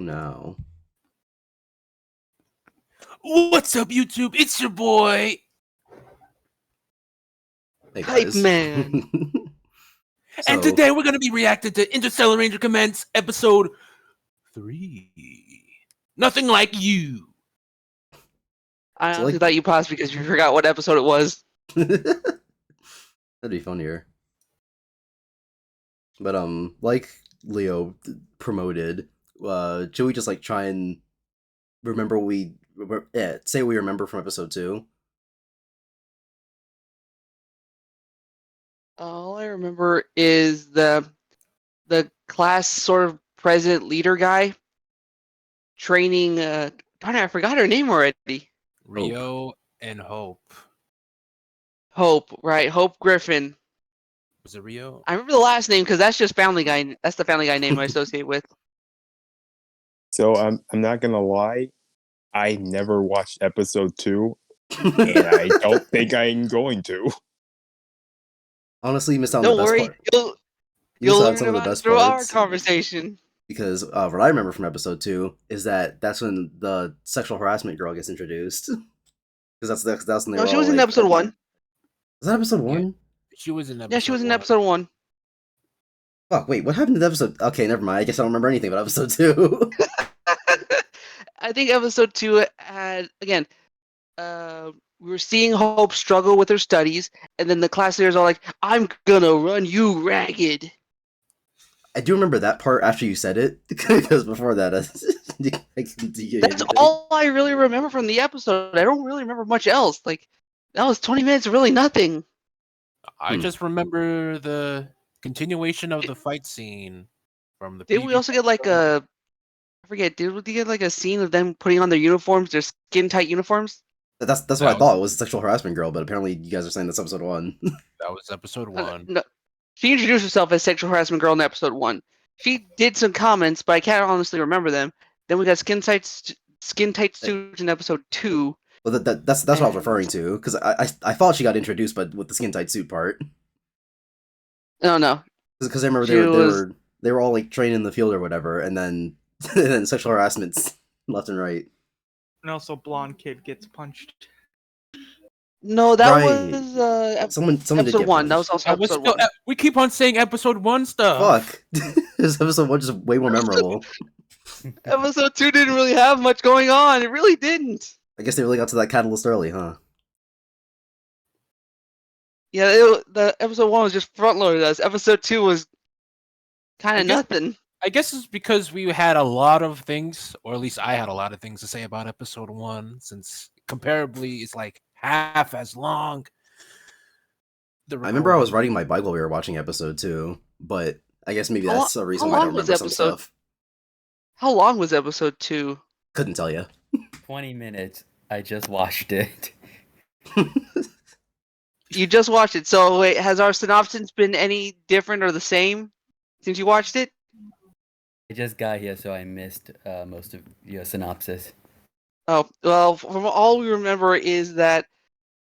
No. What's up, YouTube? It's your boy. Hey Hype guys. man. And today we're going to be reacting to Interstellar Ranger Commence episode 3. Nothing like you. I honestly thought you paused because you forgot what episode it was. That'd be funnier. But like Leo promoted, should we just like try and remember say we remember from episode 2? All I remember is the class sort of president leader guy training darn it, I forgot her name already. Rio and Hope. Hope, right? Hope Griffin. Was it Rio? I remember the last name because that's just Family Guy. That's the Family Guy name I associate with. So I'm not gonna lie, I never watched episode 2, and I don't think I'm going to. Honestly, you missed out on Don't the best worry, part. you'll missed out on learn some of the about it best through our parts. conversation. Because what I remember from episode 2 is that's when the sexual harassment girl gets introduced. Because that's when they No, were she all was in like- episode 1. Was that episode 1? She was in episode Yeah, she was in 1. episode 1. Fuck, wait, what happened to the episode? Okay, never mind. I guess I don't remember anything about episode 2. I think episode 2 had, again, we were seeing Hope struggle with her studies, and then the class leaders are like, I'm gonna run you ragged. I do remember that part after you said it, because before that, That's all I really remember from the episode. I don't really remember much else. Like, that was 20 minutes of really nothing. I just remember the continuation of the fight scene from the Did we also get like a... I forget, did we get like a scene of them putting on their uniforms, their skin-tight uniforms? That's what I thought. It was a sexual harassment girl, but apparently you guys are saying that's episode 1. That was episode 1. No. She introduced herself as sexual harassment girl in episode 1. She did some comments, but I can't honestly remember them. Then we got skin-tight suits in episode 2. Well, that's what I was referring to, because I thought she got introduced, but with the skin tight suit part. No. Because I remember they were all like trained in the field or whatever, and then sexual harassment's left and right. And also, blonde kid gets punched. No, that Right. was Someone did episode get 1. That punched. was also episode 1. We keep on saying episode 1 stuff. Fuck. This episode 1 just way more memorable. Episode 2 didn't really have much going on. It really didn't. I guess they really got to that catalyst early, huh? Yeah, the episode 1 was just front-loaded us. Episode 2 was kind of nothing. I guess it's because we had a lot of things, or at least I had a lot of things to say about episode 1, since comparably it's like half as long. I remember I was riding my bike while we were watching episode 2, but I guess maybe that's a reason why I don't remember some stuff. How long was episode 2? Couldn't tell you. 20 minutes. I just watched it. You just watched it, so wait, has our synopsis been any different or the same since you watched it? I just got here, so I missed most of your synopsis. Oh, well, from all we remember is that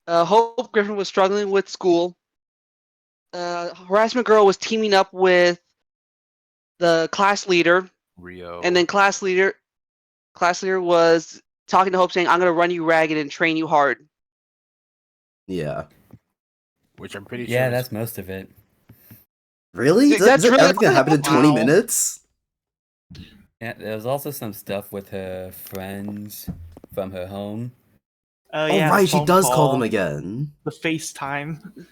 Hope Griffin was struggling with school. Harassment Girl was teaming up with the class leader, Rio. and then class leader was talking to Hope saying, I'm going to run you ragged and train you hard. Yeah. Which I'm pretty sure. Yeah, that's most of it. Really? Dude, Is that really everything that happened in 20 Wow. minutes? Yeah, there was also some stuff with her friends from her home. Oh, Yeah, right, the she phone does call call, them again. The FaceTime.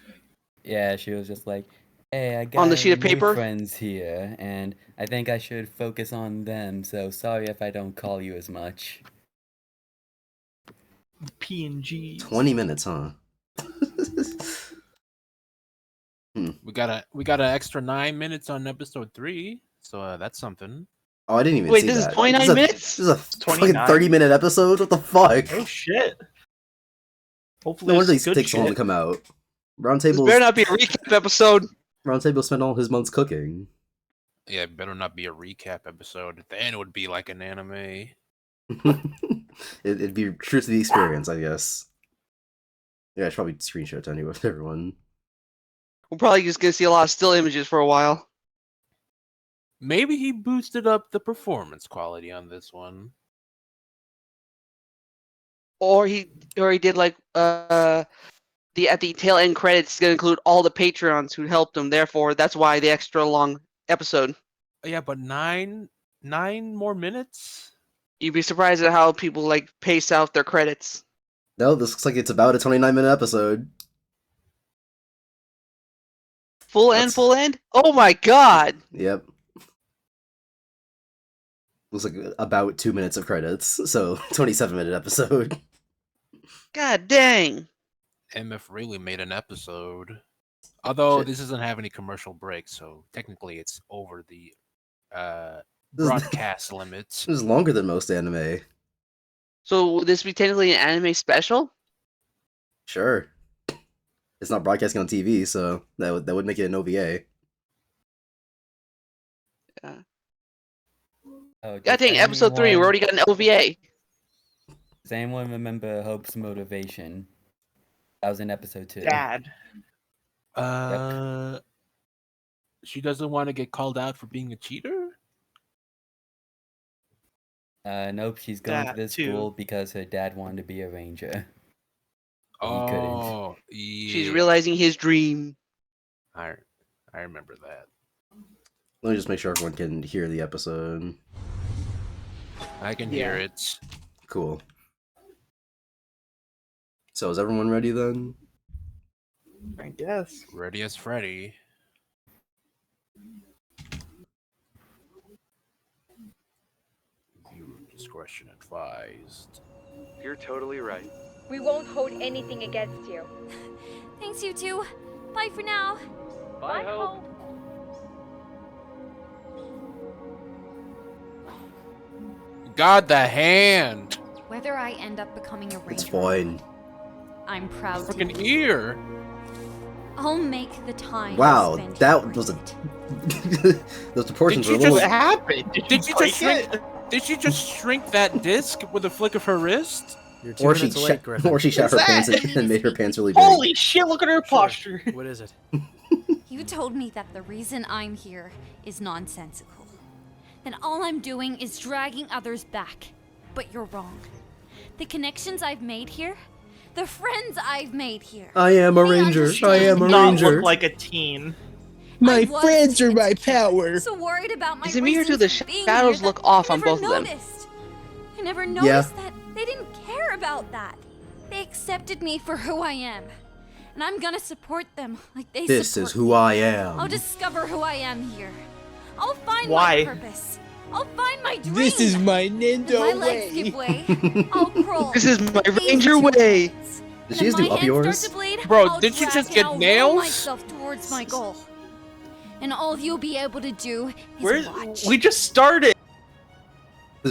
Yeah, she was just like, hey, I got On the sheet of new paper? friends here, and I think I should focus on them, so sorry if I don't call you as much. P&G. 20 minutes, huh? We got an extra 9 minutes on episode 3, so that's something. Oh, I didn't even Wait, see this is that. 29 minutes? This is a fucking 29. 30-minute episode? What the fuck? Oh shit. Hopefully, No wonder it's these good take so long to shit. come out. This better not be a recap episode. Roundtable spent all his months cooking. Yeah, it better not be a recap episode. Then it would be like an anime. It'd be true to the experience, I guess. Yeah, I should probably screenshot it anyway with everyone. We're probably just going to see a lot of still images for a while. Maybe he boosted up the performance quality on this one. Or he did like at the tail end credits is gonna include all the Patreons who helped him. Therefore, that's why the extra long episode. Yeah, but nine more minutes. You'd be surprised at how people like pace out their credits. No, this looks like it's about a 29-minute episode. Full end? Oh my god! Yep. Looks like about 2 minutes of credits, so 27-minute episode. God dang! MF really made an episode. Although Shit. this doesn't have any commercial breaks, so technically it's over the This is- broadcast limits. This is longer than most anime. So would this be technically an anime special? Sure. It's not broadcasting on TV, so that would make it an OVA. Oh, God does dang, episode 3, we anyone- already got an OVA. Does anyone remember Hope's motivation? That was in episode 2. Dad. She doesn't want to get called out for being a cheater. Nope, she's going to That this too. school because her dad wanted to be a ranger. He couldn't. Oh, She's yeah. realizing his dream. I remember that. Let me just make sure everyone can hear the episode. I can hear Yeah. it. Cool. So is everyone ready then? I guess. Ready as Freddy. Viewer discretion advised. You're totally right. We won't hold anything against you. Thanks, you two. Bye for now. Bye, Hope. God, the hand. Whether I end up becoming a ranger, It's fine. I'm proud to. Freaking ear. I'll make the time. Wow, spent that towards was a- it. Those proportions Did are a you little... just- happened? Did you just shrink? Did she just shrink that disc with a flick of her wrist? You're 2 Or she, minutes late, Griffin. or she shot her What's pants that? and made her pants really big. Holy shit, look at her posture. What is it? You told me that the reason I'm here is nonsensical. That all I'm doing is dragging others back. But you're wrong. The connections I've made here, the friends I've made here. I am a They ranger. I am a Does not ranger. look like a teen. I was power. So worried about my Is it me or do reasons the for being shadows here look that off I on never both of them? noticed. I never noticed that they didn't care about that. They accepted me for who I am. And I'm gonna support them like they This support is who me. I am. I'll discover who I am here. I'll find Why? my purpose. I'll find my dream. This is my If Nintendo my legs give way, I'll crawl. This is my These ranger two way. hands. Did And she if just do my up hands yours? start to bleed, Bro, I'll did you drag just and get I'll roll nails? myself towards my goal. And all you'll be able to do is Where's watch. we just started?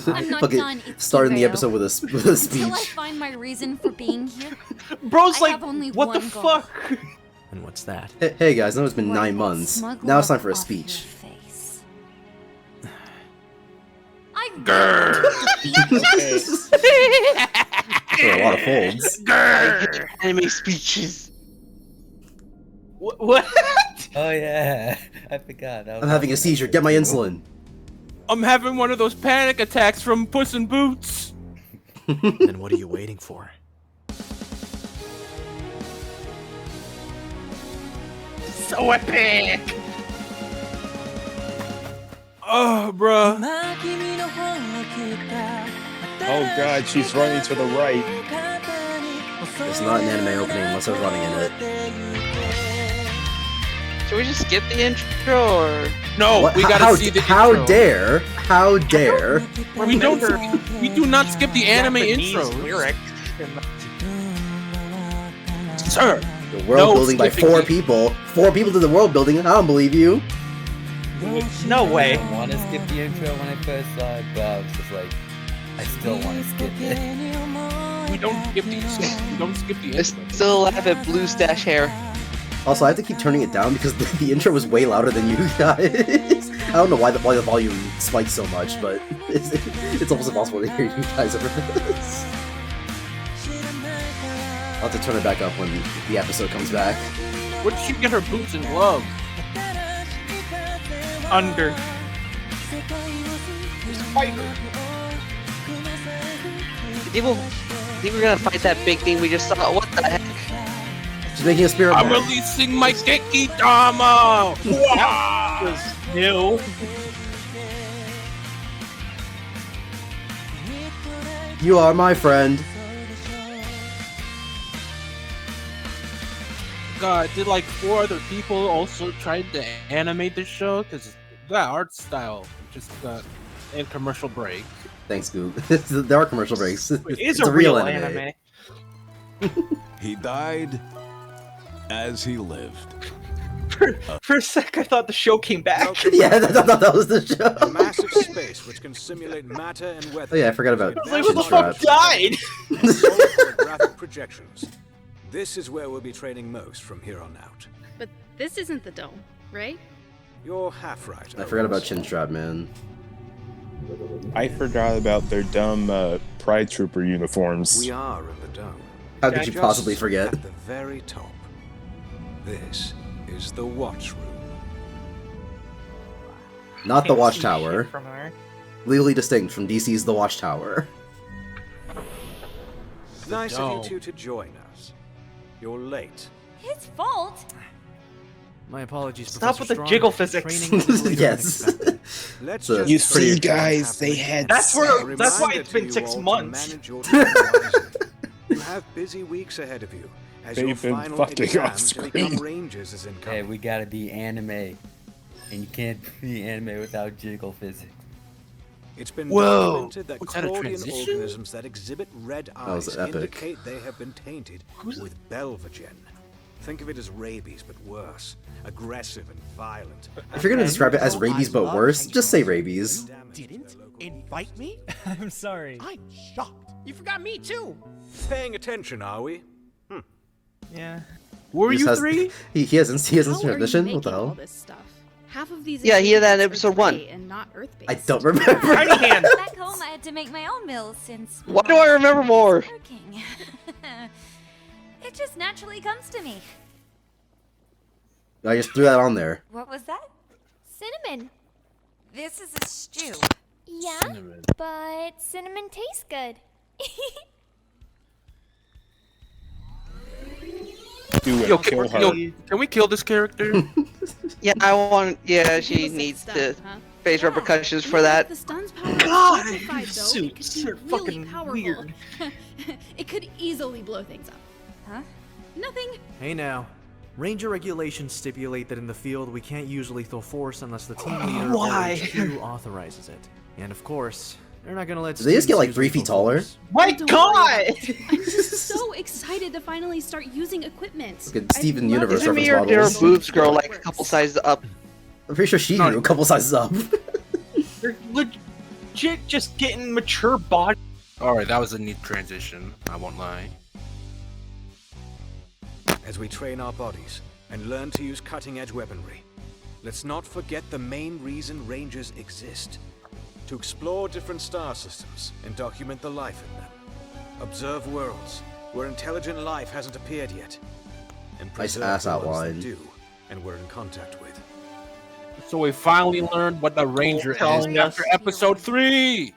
I'm not Fucking done, it's starting the Zero. episode with a Until I speech. find my reason for being here, Bro's I like, have only what the one goal. fuck? And what's that? Hey guys, I know it's been wipe 9 that months. smug Now it's time look for a off your speech. face. I've Okay. There are a lot of folds. Anime speeches. What? Oh yeah, I forgot. That was I'm having a also seizure. Get my insulin. I'm having one of those panic attacks from Puss in Boots. Then what are you waiting for? So epic! Oh, bruh. Oh god, she's running to the right. It's not an anime opening unless they're running in it. Should we just skip the intro or? No, What? we gotta how, see the how intro. dare? How dare? We don't. We do not skip the anime Japanese intro. lyrics. Sir. The world No building by skipping 4 it. people. 4 people did the world building. I don't believe you. No way. I want to skip the intro when I first saw it, but I was just like, I still want to skip it. We don't skip the. We don't skip the I intro. still laugh at Blue Stash hair. Also, I have to keep turning it down because the intro is way louder than you guys. I don't know why the volume spikes so much, but it's almost impossible to hear you guys over this. I'll have to turn it back up when the episode comes back. Where did she get her boots and gloves? Under. Think we're gonna fight that big thing we just saw? What the heck? She's making a spirit I'm bomb. releasing my Genki Dama! Was new. You are my friend. God, did like 4 other people also try to animate the show? Because that art style just got in commercial break. Thanks, Goog. There are commercial breaks. It is It's a real anime. He died as he lived. For a sec, I thought the show came back. Yeah, that was the A show. massive space which can simulate matter and weather. Oh yeah, I forgot about I was like, what the Chinstrap. fuck died? Holographic projections. This is where we'll be training most from here on out. But this isn't the dome, right? You're half right. I forgot about Chinstrap, man. I forgot about their dumb Pride Trooper uniforms. We are in the dome. How could you possibly Just forget? At the very top. This is the watch room. Not the Can't see Watchtower. shit from her. Legally distinct from DC's The Watchtower. Nice of dome. you two to join us. You're late. His fault? My apologies, Stop Professor with the Strong. jiggle physics. Training was later than Yes. expected. Let's So, just You pretty- see, guys, they had That's where. A That's why reminder it's to been you 6 all to months. manage your time wisely. You have busy weeks ahead of you, as your They've been final fucking exam off to become screen. Rangers is Hey, incoming. we gotta be anime. And you can't be anime without jiggle physics. It's been Whoa! documented that Was that a Claudian transition? organisms that exhibit red was eyes epic. indicate they have been tainted with Belvagen. Think of it as rabies, but worse. Aggressive and violent. If you're gonna describe it as rabies but worse, just say rabies. Didn't invite me? I'm sorry. I'm shocked. You forgot me too. Paying attention, are we? Yeah. Were He you has- 3? He has How are you transmission? What the making all hell? this stuff? Half of these Yeah, he had that in ingredients are episode 1. gray and not earth-based. I don't remember. Tiny hand. Back home, I had to make my own meals since. Why do I remember more? Working. It just naturally comes to me. I just threw that on there. What was that? Cinnamon. This is a stew. Yeah, Cinnamon. but cinnamon tastes good. Do it. Yo, Kill her. can we kill this character? Yeah, I want. Yeah, she People say needs stuff, to huh? face Yeah, repercussions you for know, that. if the stun's power God, is amplified, these though, it could suits be are really fucking powerful. weird. It could easily blow things up. Huh? Nothing. Hey now. Ranger regulations stipulate that in the field we can't use lethal force unless the team leader Why? or HQ authorizes it. And of course, they're not gonna let Did they just get, like, students 3 use feet lethal taller? force. My Don't God! worry. I'm just so excited to finally start using equipment. Look at Steven I love Universe it. Isn't me reference or models. their boobs grow like a couple sizes up? I'm pretty sure she grew a couple sizes up. They're legit just getting mature body. Alright, that was a neat transition. I won't lie. As we train our bodies and learn to use cutting-edge weaponry, let's not forget the main reason Rangers exist. To explore different star systems and document the life in them. Observe worlds where intelligent life hasn't appeared yet. And Nice preserve ass the ones outline. that do and we're in contact with. So we finally learned what the Ranger is Telling us. after episode 3!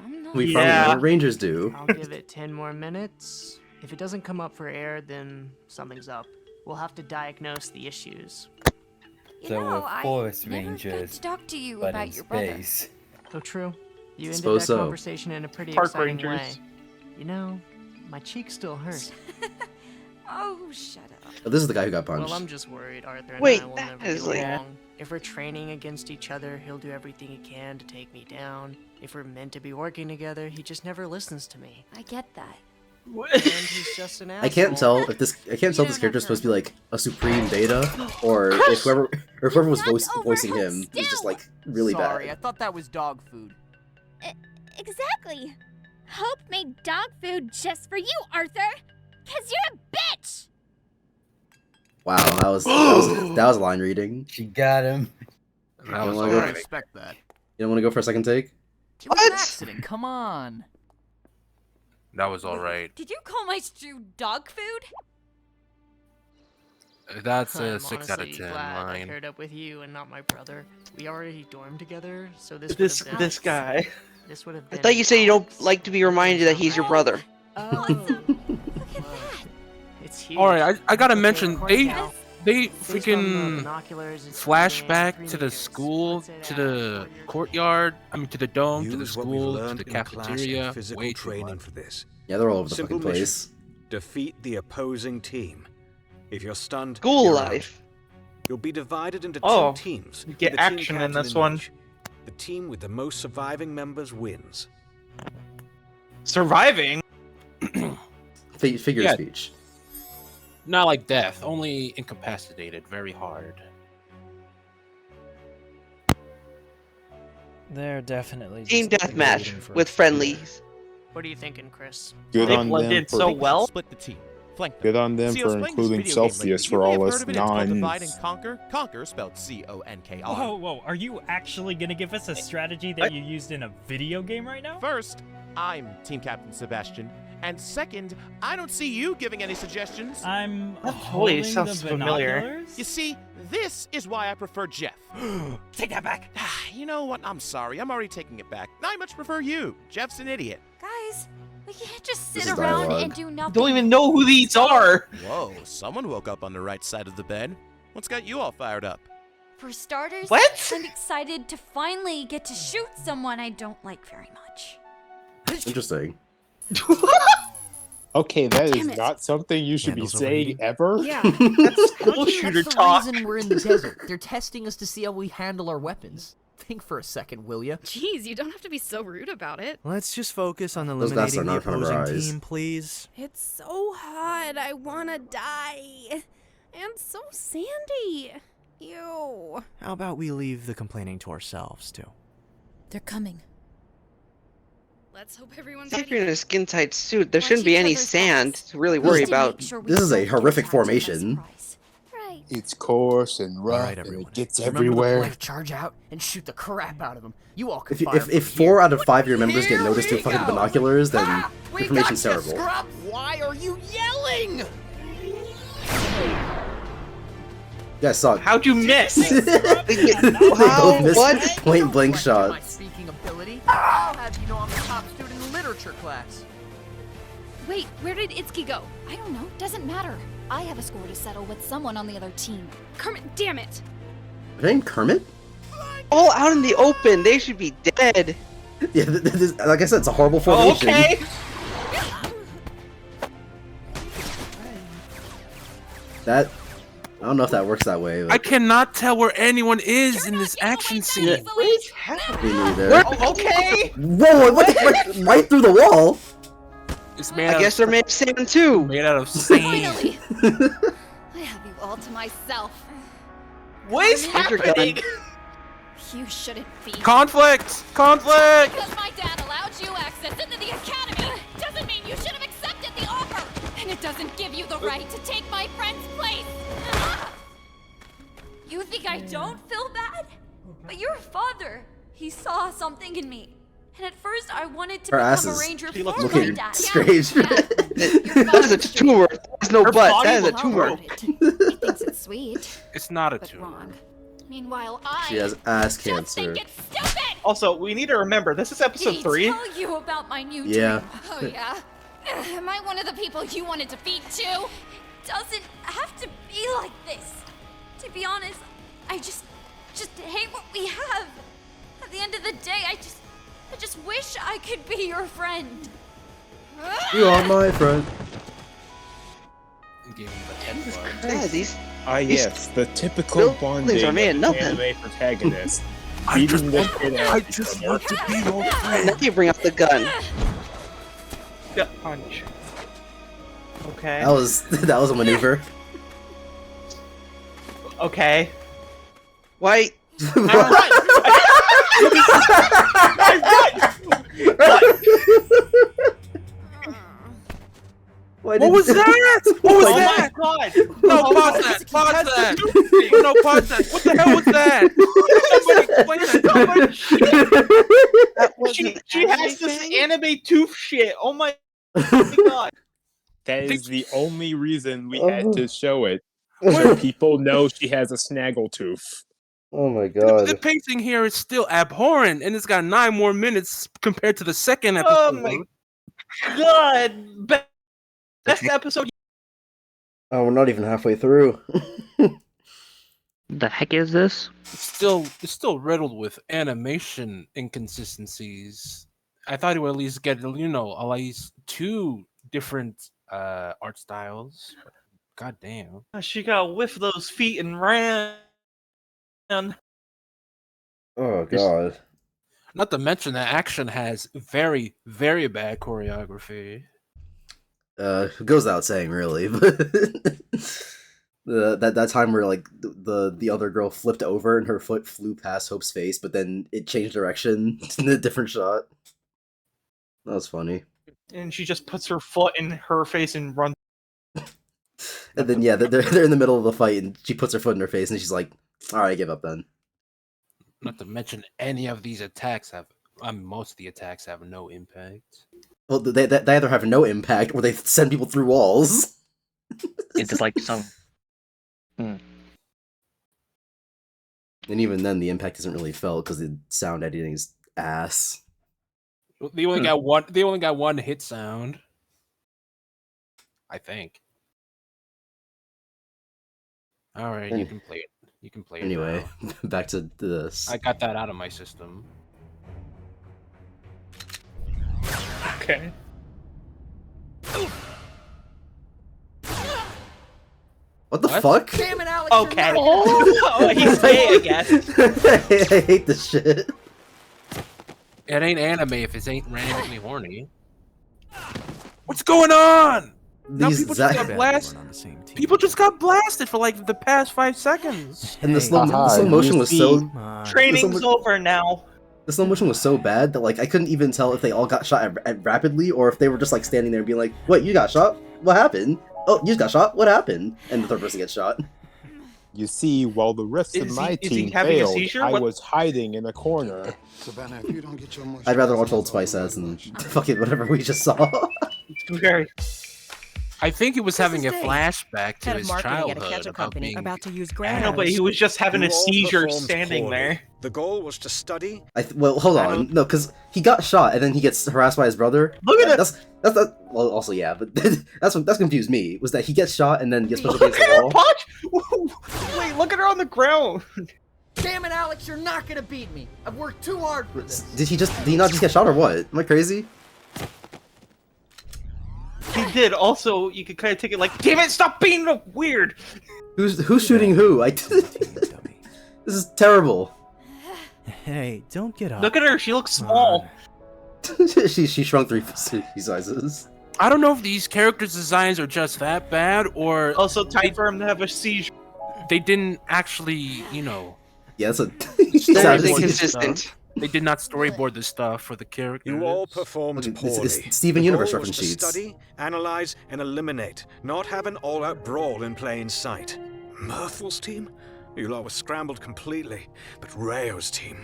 I'm not. We finally Yeah. know what Rangers do. I'll give it 10 more minutes. If it doesn't come up for air, then something's up. We'll have to diagnose the issues. You So know, we're I Force never got Rangers, to talk to you but about in your brother. space. Oh, true. You ended Suppose that so. conversation in a pretty Park exciting Rangers. way. You know, my cheek still hurt. Oh, shut up. Oh, this is the guy who got punched. Well, I'm just worried Arthur and Wait, I will that never is get like- along. If we're training against each other, he'll do everything he can to take me down. If we're meant to be working together, he just never listens to me. I get that. And he's just an asshole. I can't tell if this character is supposed to be like a supreme beta or if whoever was voicing him is just like really Sorry, I bad. thought that was dog food. Exactly. Hope made dog food just for you, Arthur. Cause you're a bitch. Wow, that was a line reading. She got him. That was wanna I go- alright. expect that. You don't want to go for a second take? It was an What? accident, come on. That was alright. Did you call my stew dog food? That's a I'm 6 out of honestly 10 glad I line. paired up with you and not my brother. We already dormed together, so this This would have been, guy. This would have I been. thought you said you don't Alex. like to be reminded that he's your brother. It's huge. All right, I gotta Okay, mention recording now. they Based on the freaking binoculars, it's flashback been to 3 the meters. school, Let's say to that the courtyard. I mean, to the dome, to the Use what we've school, to learned the in class and cafeteria. physical Way too training much. for this. Yeah, they're all over the Simple fucking place. mission. Defeat the opposing team. If you're stunned, School you're out. life. You'll be divided into Oh, two teams. you with get the team action in captain this one. each. The team with the most surviving members wins. Surviving? Figure Yeah. of speech. Not like death, only incapacitated, very hard. They're definitely Team just waiting deathmatch for with us to friendlies. What are you thinking, Chris? Good They on them blended for so well. Split the team. Flank them. good on them See, I was for playing this including video game Celsius lately. for You may all have us heard of it. It's called Divide and non. Conquer. Conquer spelled C-O-N-K-R. Whoa, are you actually gonna give us a strategy that you used in a video game right now? First, I'm Team Captain Sebastian. And second, I don't see you giving any suggestions. I'm Holy, holding sounds the familiar. binoculars. You see, this is why I prefer Jeff. Take that back. You know what? I'm sorry. I'm already taking it back. I much prefer you. Jeff's an idiot. Guys, we can't just This sit is around dialogue. and do nothing. Don't even know who these are. Whoa, someone woke up on the right side of the bed. What's got you all fired up? For starters, What? I'm excited to finally get to shoot someone I don't like very much. Interesting. Okay, that Damn is it. not something you should be Candles saying ever. Yeah. That's school That's shooter the talk. reason we're in the desert. They're testing us to see how we handle our weapons. Think for a second, will ya? Jeez, you don't have to be so rude about it. Let's just focus on Those guys eliminating are the not in front of our opposing eyes. team, please. It's so hot. I wanna die. And so sandy. Ew. How about we leave the complaining to ourselves, too? They're coming. Let's hope everyone's If ready. you're in a skin tight suit, there Watch shouldn't be each any other's sand backs. to really This worry is- about. This is a horrific formation. Right. It's coarse and rough, Alright, and everyone. it gets Remember the everywhere. plan? Charge out and shoot the crap out of them. You all can If, fire if from 4 out of 5 of your members get Here noticed through we fucking go. binoculars, then Ah, we information's gotcha, terrible. Scrub. Why are you yelling? You guys suck. How'd you miss? How? Missed What? point blank Question my shots. speaking ability. I'll have you know I'm the top student in literature class. Wait, where did Itsuki go? I don't know. Doesn't matter. I have a score to settle with someone on the other team. Kermit, damn it. Is her name Kermit? All out in the open. They should be dead. Yeah, like I said, it's a horrible formation. Okay. That I don't know if that works that way. I But cannot tell where anyone is in this action scene. What's happening? me neither. Okay. Whoa! Right through the wall. It's made I out guess of, they're made of sand too. made out of sand. Finally! I have you all to myself. What is Where's your happening? gun? You shouldn't be. Conflict! Conflict! Because my dad allowed you access into the academy doesn't mean you should have accepted the offer. And it doesn't give you the right to take my friend's place. You think I don't feel bad? But your father, he saw something in me. And at first I wanted to Her become ass a is ranger She for looks my looking dad. strange. That is a tumor. There's no Her butt. body That is a looks tumor. He thinks it's sweet, It's not a but tumor. wrong. Meanwhile, I She has ass just cancer. think it's stupid. Also, we need to remember this is Did episode he 3. tell you about my new Yeah. dream? Oh yeah. Am I one of the people you want to defeat too? Doesn't have to be like this. To be honest, I just hate what we have. At the end of the day, I just wish I could be your friend. You are my friend. Give him the head bud. Yeah, these Yes, the typical buildings bonding are made of of nothing. anime protagonist. I just Beating the want, shit out I of each just other. want to be your Now friend. you bring up the gun. Gut punch. Okay. That was a maneuver. Okay. Why? Why What was that? What was Oh that? my god! No, Oh, pause no. that! Pause that! No, pause that! What the hell was that? Somebody explain that. That wasn't She has anime this thing? anime tooth shit. Oh my god. That is the only reason we had to show it. So people know she has a snaggletooth. Oh my The god. pacing here is still abhorrent, and it's got 9 more minutes compared to the second Oh episode. my god! Best episode. Oh, we're not even halfway through. The heck is this? It's still riddled with animation inconsistencies. I thought it would at least get, at least 2 different art styles. God damn. She got a whiff of those feet and ran. Oh god. Not to mention that action has very, very bad choreography. Goes without saying, really. But that time where like the other girl flipped over and her foot flew past Hope's face, but then it changed direction in a different shot. That was funny. And she just puts her foot in her face and runs. And then yeah, they're in the middle of the fight, and she puts her foot in her face, and she's like, "All right, I give up then." Not to mention any of these attacks most of the attacks have no impact. Well, they either have no impact or they send people through walls. It's just like some. And even then, the impact isn't really felt because the sound editing is ass. They only got one. They only got one hit sound. I think. All right, you can play it. You can play it. Anyway, now. back to this. I got that out of my system. Okay. What the fuck? Damn it, Alex! Okay. Oh, he's gay, I guess. I hate this shit. It ain't anime if it ain't randomly horny. What's going on? Now These people just got blasted. People just got blasted for like the past 5 seconds. And the slow motion was so. Training's over now. The slow motion was so bad that like I couldn't even tell if they all got shot rapidly or if they were just like standing there and being like, "Wait, you got shot? What happened? Oh, you just got shot? What happened?" And the third person gets shot. You see, while the rest of my team failed, I was hiding in a corner. Savannah, if you don't get your I'd rather watch Old Spice ads than fucking whatever we just saw. Okay. I think he was having a flashback to Head of his marketing at a childhood ketchup about company being. about to use I grand. know, but he was just having a You all seizure performed standing poorly. there. The goal was to study. Well, hold on, no, because he got shot and then he gets harassed by his brother. Look at That's well, also yeah, but that's confused me. Was that he gets shot and then gets pushed Look against at the her wall? punch! Wait, look at her on the ground. Damn it, Alex! You're not gonna beat me. I've worked too hard for this. Did he not just get shot or what? Am I crazy? He did. Also, you could kind of take it like, damn it, stop being weird. Who's shooting who? This is terrible. Hey, don't get up. Look at her. She looks small. she shrunk 3 sizes. I don't know if these characters' designs are just that bad or Also, time for him to have a seizure. they didn't actually, Yeah, that's a. They're inconsistent. They did not storyboard this stuff for the characters. You all performed poorly. It's Steven The Universe goal was reference to sheets. study, analyze, and eliminate, not have an all-out brawl in plain sight. Murphel's team? You lot were scrambled completely. But Rayo's team?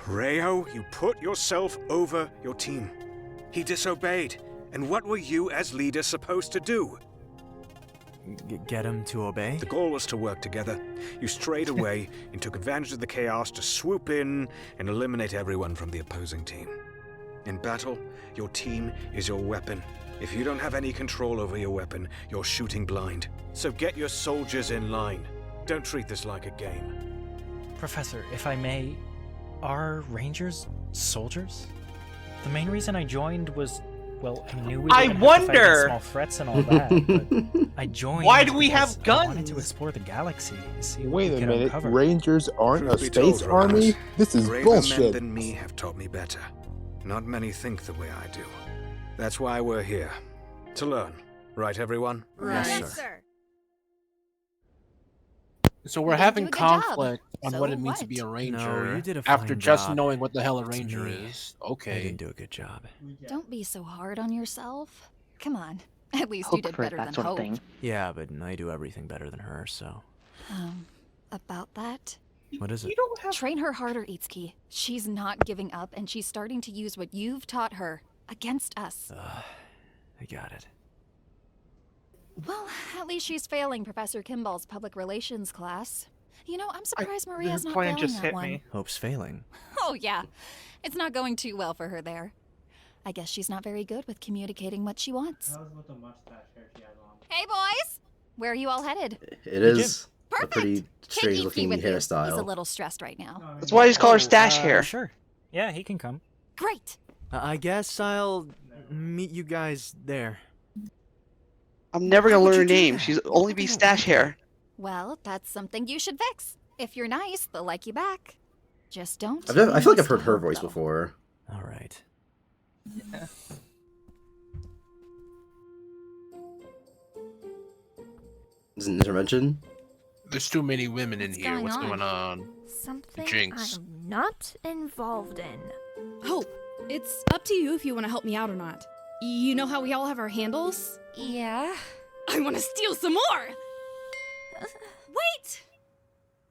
Rayo, you put yourself over your team. He disobeyed. And what were you as leader supposed to do? Get him to obey? The goal was to work together. You strayed away and took advantage of the chaos to swoop in and eliminate everyone from the opposing team. In battle, your team is your weapon. If you don't have any control over your weapon, you're shooting blind. So get your soldiers in line. Don't treat this like a game. Professor, if I may, are Rangers soldiers? The main reason I joined was, well, I knew we were I gonna have to fight wonder- against small threats and all that, but I joined. Why do we because have I wanted guns? to explore the galaxy, see what Wait we a could minute, uncover. Rangers aren't a Truth be space told, army? Romanus, This is braver men bullshit. than me have taught me better. Not many think the way I do. That's why we're here. To learn. Right, everyone? Yes, sir. So we're didn't having do a good job. conflict on So what it means to what? be a No, ranger you did a after fine just job. knowing what the hell a To ranger me, is. I Okay. didn't do a good job. Don't be so hard on yourself. Come on. At least Hope you did for better that than sort of Hope. thing. Yeah, but I do everything better than her, so. About that? What is it? You don't have. Train her harder, Itsuki. She's not giving up, and she's starting to use what you've taught her against us. I got it. Well, at least she's failing Professor Kimball's public relations class. You know, I'm surprised Maria's not plan failing just that hit one. me. Hope's failing. Oh, yeah. It's not going too well for her there. I guess she's not very good with communicating what she wants. Hey, boys! Where are you all headed? It is a pretty strange looking With you. He's a hairstyle. little stressed right now. That's why I just call her Stash Hair. Sure. Yeah, he can come. Great! I guess I'll meet you guys there. I'm never gonna learn her name. She's only be Stash Hair. Well, that's something you should fix. If you're nice, they'll like you back. Just don't. I feel like I've heard her voice before. All right. Is it an intervention? There's too many women in here. What's going on? Something Jinx. I'm not involved in. Hope, it's up to you if you want to help me out or not. You know how we all have our handles? Yeah. I want to steal some more! Wait!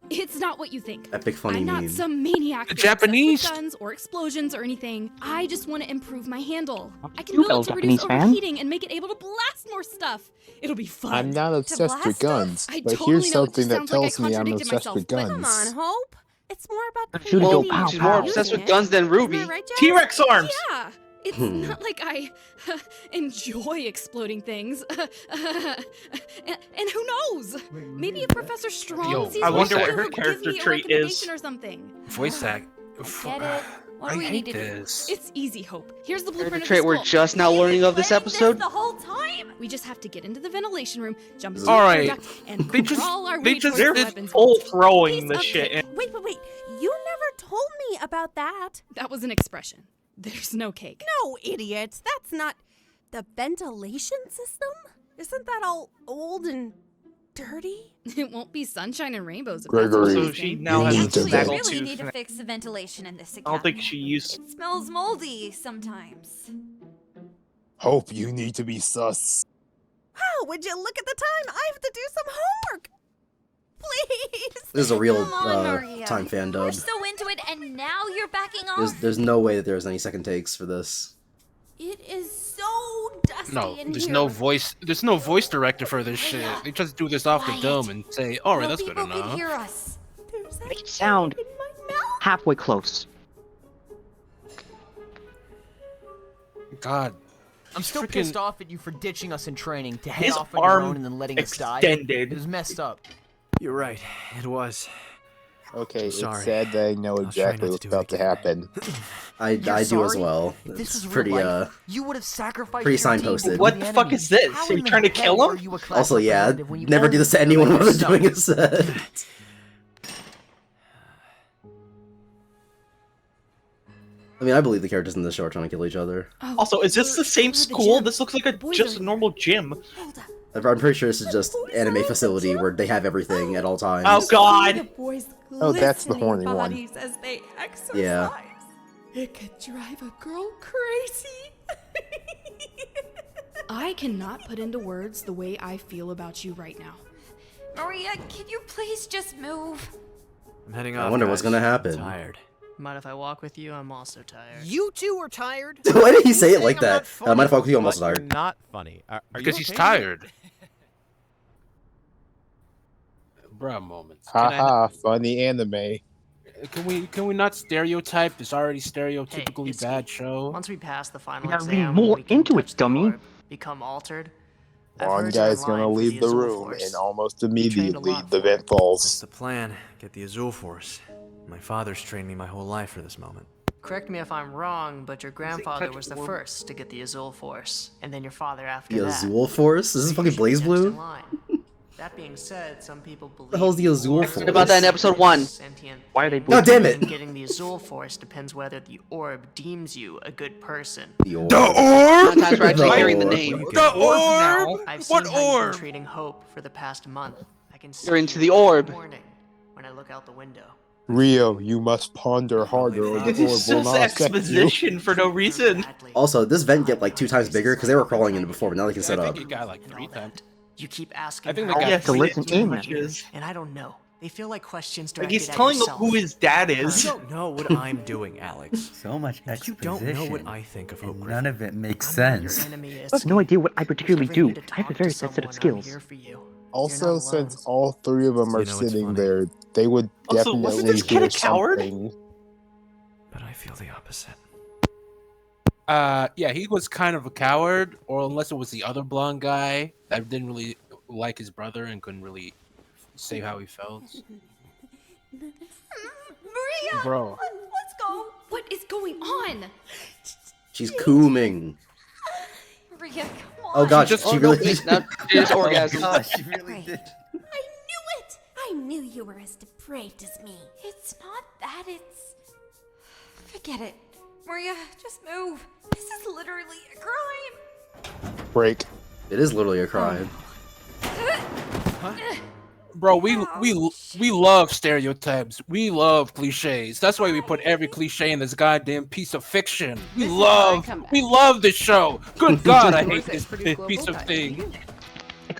It's not what you think. Epic funny I'm not meme. some maniac The that's obsessed with Japanese. guns or explosions or anything. I just want to improve my handle. I can You build it to Japanese reduce fan? overheating and make it able to blast more stuff. It'll be fun. I'm not obsessed with guns, I but totally here's know it something just that sounds like I tells me I'm contradicted obsessed myself, with but guns. Come on, Hope. It's more about Shoot it, Well, go pow, she's more pow. obsessed with guns than Ruby. Isn't that right, Jess? T-Rex arms. Yeah. It's not like I enjoy exploding things. And who knows? Maybe if Professor Strong Yo, sees I me, wonder what she'll her give character me a trait is. recommendation or something. Voice act. Get it? What I do we hate need to do? this. It's easy, Hope. Here's the blueprint Character of the trait we're school. just now learning of this episode. The whole time? We just have to get into the ventilation room, jump into All the right. duct, and They just- crawl our they way just- towards They're the weapons. full throwing Piece the of shit. cake. in. Wait. You never told me about that. That was an expression. There's no cake. No, idiots. That's not the ventilation system. Isn't that all old and dirty? It won't be sunshine and rainbows. If Gregory, That's So she you now has need a to Actually, vet. we snaggletooth. really need to fix the ventilation in this I don't think academy. she used. It smells moldy sometimes. Hope you need to be sus. How would you look at the time? I have to do some homework. Please. This is a real Come on, Maria. time fan We're dub. so into it, and now you're backing off. There's no way that there's any second takes for this. It is so dusty No, in there's here. no voice. There's no voice director for this shit. They just do this off the dome and say, "All right, No that's good people can enough." hear us. There's Make it sound in my mouth. halfway close. God, I'm still Freaking- pissed off at you for ditching us in training to head His off on your arm own and then letting us die. extended. It was messed up. You're right. It was. Okay, Sorry. it's sad that I know I'll try exactly not what's to do it about to again. happen. I You're do as sorry? well. If this It's was real pretty life, you would have sacrificed pretty your team signposted. to What the the fuck enemy. is this? How Are you in the trying to hell kill were him? you a class Also, yeah, representative when you never do this to anyone while they're doing a set. I mean, I believe the characters in this show are trying to kill each other. Also, is this the same school? This looks like a Boys just are- a normal gym. I'm pretty sure this is just anime facility where they have everything at all times. Oh The God! boys Oh, that's the glistening horny one. bodies as they exercise. Yeah. It could drive a girl crazy. I cannot put into words the way I feel about you right now. Maria, can you please just move? I'm heading I off. wonder what's guys. gonna happen. I'm tired. Mind if I walk with you? I'm also tired. You two are tired? Why did he say You it like saying I'm that? not I might funny? fuck with you, I'm But also you're tired. not funny. Are Because you he's okay? tired. Bruh, moments. Haha, funny anime. Can we not stereotype this already stereotypically it's- bad show? Once we pass the final gotta read exam, more we can into it, touch the dummy. orb, become altered. I've One heard you're in guy's gonna line for leave the Azul room, Force. and almost trained a immediately lot the for it. vent That's falls. the plan. Get the Azul Force. My father's trained me my whole life for this moment. Correct me if I'm wrong, but your grandfather touch was the orb? first to get the Azul Force, and then your father after The that. Azul Force? This is So fucking you should be Blaze next Blue? in line. That being said, some people believe the hell's the Azul orb Force? What about that in episode 1? sentient Why are they? God damn it! and getting the Azul Force depends whether the orb deems you a good person. The orb. Sometimes we're actually The hearing the orb. name. The orb! I've seen What how you've orb? been treating Hope for the past month. I can see You're into you the every orb. morning when I look out the window. Rio, you must ponder harder, or the This orb is will just not affect you. exposition for no reason. Also, this vent get like 2 times bigger because they were crawling in it before, but now they can I set think up. it got like 3 times. You keep asking I think how they All got you have to three listen in. images. and I don't know. They feel like questions Like directed he's at telling yourself. who his dad You is. don't know what I'm doing, Alex. So much If you don't know what I think of Hope and Griffin. none of it makes I'm not your sense. enemy, I have no idea what I particularly Whenever you do. need to I have a talk very to sensitive someone, I'm skills. here for you. Also, since all three of them are You know, it's sitting funny. there, they would Also, wasn't definitely this kid hear a coward? something. But I feel the opposite. Yeah, he was kind of a coward, or unless it was the other blonde guy that didn't really like his brother and couldn't really say how he felt. Maria! Bro. Let's go! What is going on? She's cooming. Maria, come on. Oh god, Just- she oh, no, really wait, no, it is orgasm. Oh gosh, she really did. I knew it! I knew you were as depraved as me. It's not that, it's... Forget it. Maria, just move. This is literally a crime. Break. It is literally a crime. Bro, we love stereotypes. We love cliches. That's why we put every cliche in this goddamn piece of fiction. We love this show. Good God, I hate this piece of thing.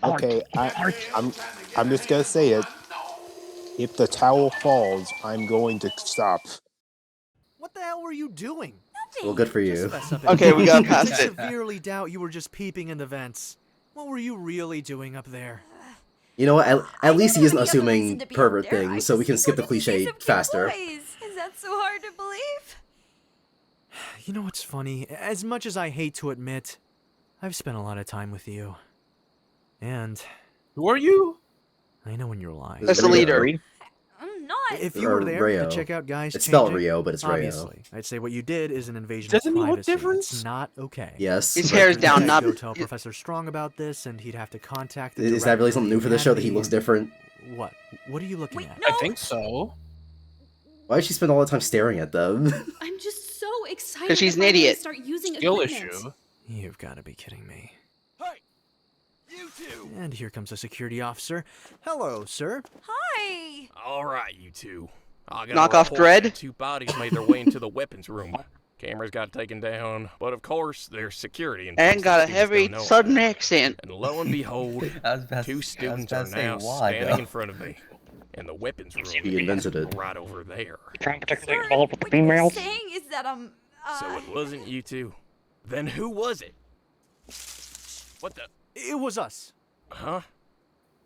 Okay, I'm just gonna say it. If the towel falls, I'm going to stop. What the hell were you doing? Well, good for you. Okay, we got past I it. severely doubt you were just peeping in the vents. What were you really doing up there? You know what? At least he isn't assuming pervert things, so we can skip the cliche faster. Is that so hard to believe? You know what's funny? As much as I hate to admit, I've spent a lot of time with you. And... Who are you? I know when you're lying. That's the leader. I'm not. If you Or were there Rayo. to check out guys It's spelled changing, Rio, but it's Rayo. obviously, I'd say what you did is an invasion Doesn't of he look privacy. different? It's not okay. Yes. His hair is down, I'd not. go tell Professor Strong about this, and he'd have to contact the Is that really director something of new for this show that he Academy looks and- different? What? What are you looking at? I think so. Why does she spend all the time staring at them? I'm just so excited. 'Cause she's to an finally idiot. Start using Skill equipment. issue. You've got to be kidding me. Hey, you two. And here comes a security officer. Hello, sir. Hi. All right, you two. I got Knock a off report Dread? that 2 bodies made their way into the weapons room. Cameras got taken down, but of course there's security in place And got a that students heavy don't know southern about. accent. And lo and behold, I was about 2 to students are say now why, standing though. in front of me. And the weapons room He invented is it. right over there. Trying to particularly Sir, involved with the what you're females. saying is that So it wasn't you two. Then who was it? What the? It was us. Huh?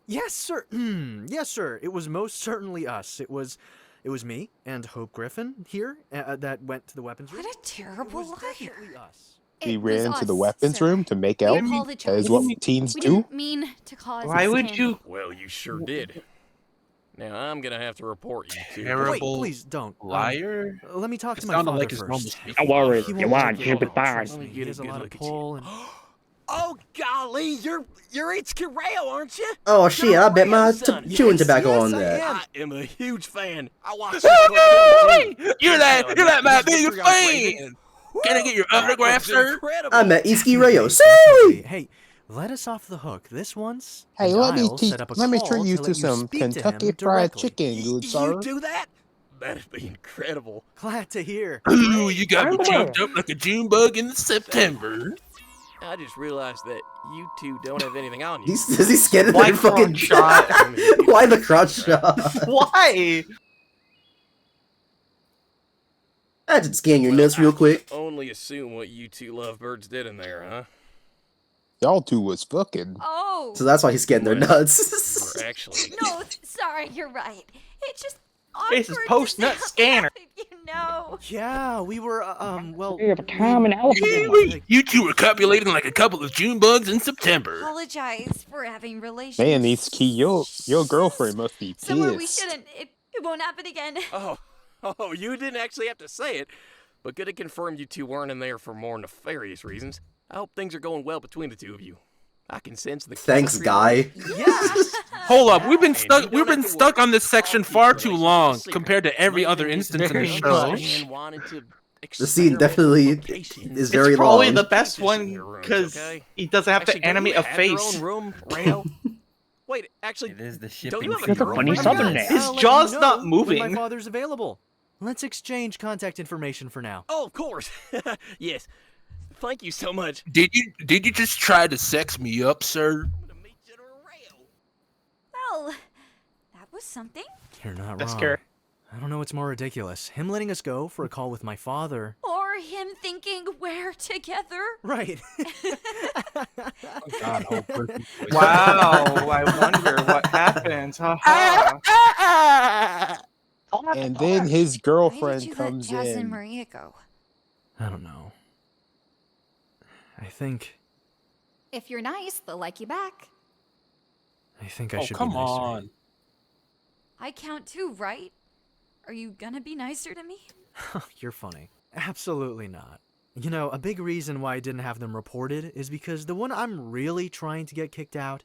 Yes, sir. Yes, sir. It was most certainly us. It was me and Hope Griffin here that went to the weapons room. What a terrible liar. Definitely us. We It ran was into the us, weapons sir. room to make We out, apologize. as what teens We do. didn't mean to cause Why a would sin. you? Well, you sure did. Now I'm gonna have to report you two. Terrible Wait, please don't. liar. Let me talk It to my sounded father like his normal first. speech. Don't worry, He you won't want get you it. be fine. Trust me, he Get a has a good lot of look at pull and... Oh golly, you're Ichika Rayo, aren't you? Oh shit, I bet my Son, chewing yes, tobacco yes, on I that. am a huge fan. I watch. You're that my biggest fan. Can I get your autograph, sir? I met Iski Rayo. Hey, Sorry! hey, let us off the hook this once. Hey, and let me I'll teach. set up a Let me call treat you to to let some speak to him Kentucky Fried directly. Chicken, good sir. You do that? That'd be incredible. Glad to hear. Ooh, you got me choked up like a June bug in September. I just realized that you two don't have anything on you. Is he scared of Why their fucking crotch shot? Why the crotch shot? Why? I just scan your nuts real quick. Only assume what you two lovebirds did in there, huh? Y'all two was fucking. Oh. So that's why he's getting their nuts. Or actually, No, sorry, you're right. It's just This is awkward to post-nut sound scanner. like you know. Yeah, we were, well... We have a common elephant. Oh You two were copulating like a couple of June bugs in September. Apologize for having relations. Man, these key, your girlfriend must be Somewhere we pissed. shouldn't. It won't happen again. oh, you didn't actually have to say it, but good to confirm you two weren't in there for more nefarious reasons. I hope things are going well between the two of you. I can sense the Thanks, chemistry guy. Yes! Hold up, we've been stuck on this section far too long compared to every other instance in the show. The scene definitely is very It's probably long. the best one because he doesn't have to animate a face. Room, Rayo? Wait, actually, It is the don't shipping you have a That's a funny girlfriend? southern name. His I'll let jaw's you not know when moving. my father's available. Let's exchange contact information for now. Oh, of course. Yes. Thank you so much. Did you just try to sex me up, sir? Well, that was something. You're not That's wrong. scary. I don't know what's more ridiculous. Him letting us go for a call with my father. Or him thinking we're together. Right. God, Hope. Wow, I wonder what happens. Haha. And then his Why did girlfriend you let comes Jazz and in. Maria go? I don't know. I think If you're nice, they'll like you back. I think I Oh, should come be nicer. on. I count too, right? Are you gonna be nicer to me? You're funny. Absolutely not. You know, a big reason why I didn't have them reported is because the one I'm really trying to get kicked out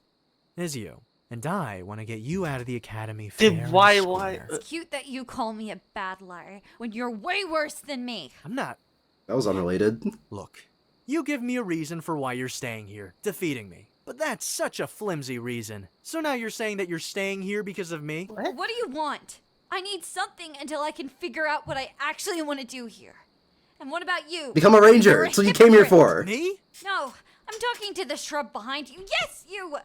is you. And I want to get you out of the academy fair Did and why square. It's cute that you call me a bad liar when you're way worse than me. I'm not. That was unrelated. Look, you give me a reason for why you're staying here, defeating me. But that's such a flimsy reason. So now you're saying that you're staying here because of me? What do you want? I need something until I can figure out what I actually want to do here. And what about you? Become a ranger. You're a That's what you came here hypocrite. for. Me? No, I'm talking to the shrub behind you. Yes, you!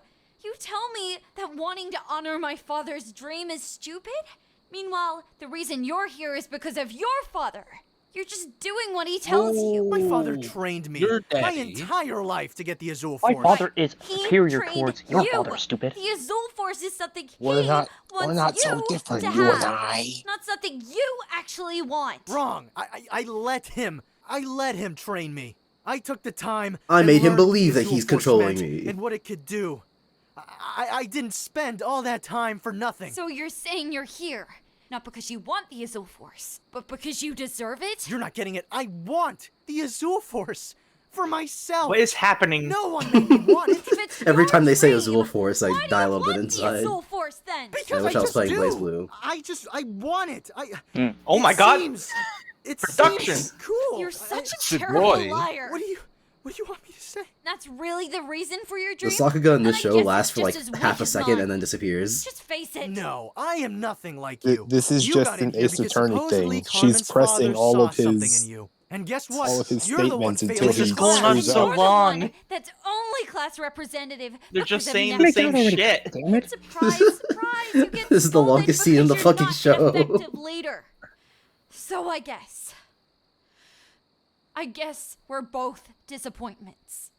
You tell me that wanting to honor my father's dream is stupid? Meanwhile, the reason you're here is because of your father. You're just doing what he tells you. My father trained me Your my daddy. entire life to get the Azul My Force. father is He superior trained towards your you. father, stupid. The Azul Force is something We're he not wants so you different, to you have, and I. not something you actually want. Wrong. I let him train me. I took the time. I and made him learned believe what that Azul he's Force controlling meant me. and what it could do. I didn't spend all that time for nothing. So you're saying you're here, not because you want the Azul Force, but because you deserve it? You're not getting it. I want the Azul Force for myself. What is happening? No one made me want it. If it's Every your time they say dream, Azul Force, I die a little bit the inside. Azul Force then. I Because wish I was just playing do. Blaze Blue. I want it. Oh my it god. Seems, it Production. seems cool. You're such a Good terrible boy. liar. What do you want me to say? That's really the reason for your The dream? Sakuga in this And I show guess lasts it's for like just as half a weak as second mine. and then disappears. Just face it. No, I am nothing like Th- you. this is You just got in an here Ace because Attorney supposedly thing. Carmen's She's pressing father all saw of something his in you. And guess what? all of his You're the one statements failing until This is he going on screws so up. You're long. the one that's only class representative. They're just because of saying now. the Make same that already, shit. damn it. Surprise, surprise! You get This is the scolded longest scene in the because you're fucking not show. an effective leader. So I guess we're both disappointments.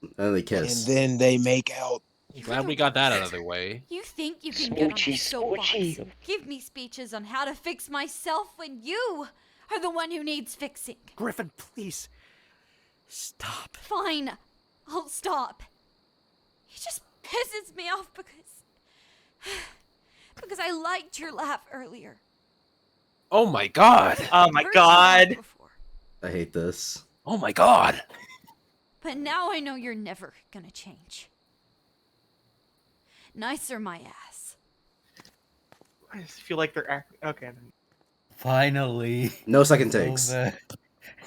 And then they kiss. And then they make out. Glad we got that out of the way. You think you can get on Smoochy, a soapbox, smoochy. give me speeches on how to fix myself when you are the one who needs fixing. Griffin, please. Stop. Fine, I'll stop. It just pisses me off because I liked your laugh earlier. Oh my god. Oh my Never seen it god. before. I hate this. Oh my god. But now I know you're never gonna change. Nicer my ass. I just feel like they're acting. Okay. Finally. No second takes. Over.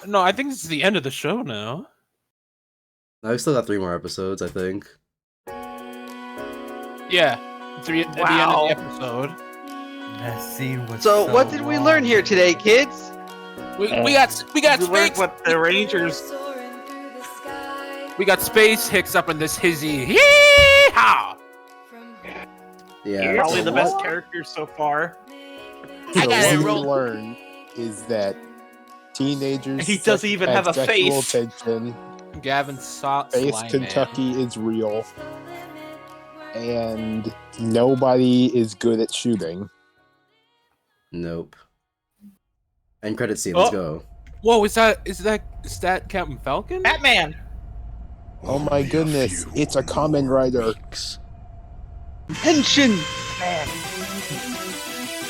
No, I think this is the end of the show now. Now we still got 3 more episodes, I think. Yeah. At the end of the episode. That scene was So what did we learn here today, kids? We got We space. learned what the Rangers. We got space hicks up in this hizzy. Yee-haw! Yeah. Probably so the best what- characters so far. So got what it, we roll. learned is that teenagers He doesn't even have a sexual face. tension. Gavin saw Space Slime Kentucky is real, and nobody is good at shooting. Nope. End credit scene, let's go. Whoa, is that Captain Falcon? Batman. Oh my goodness, it's a Kamen Rider. Tension!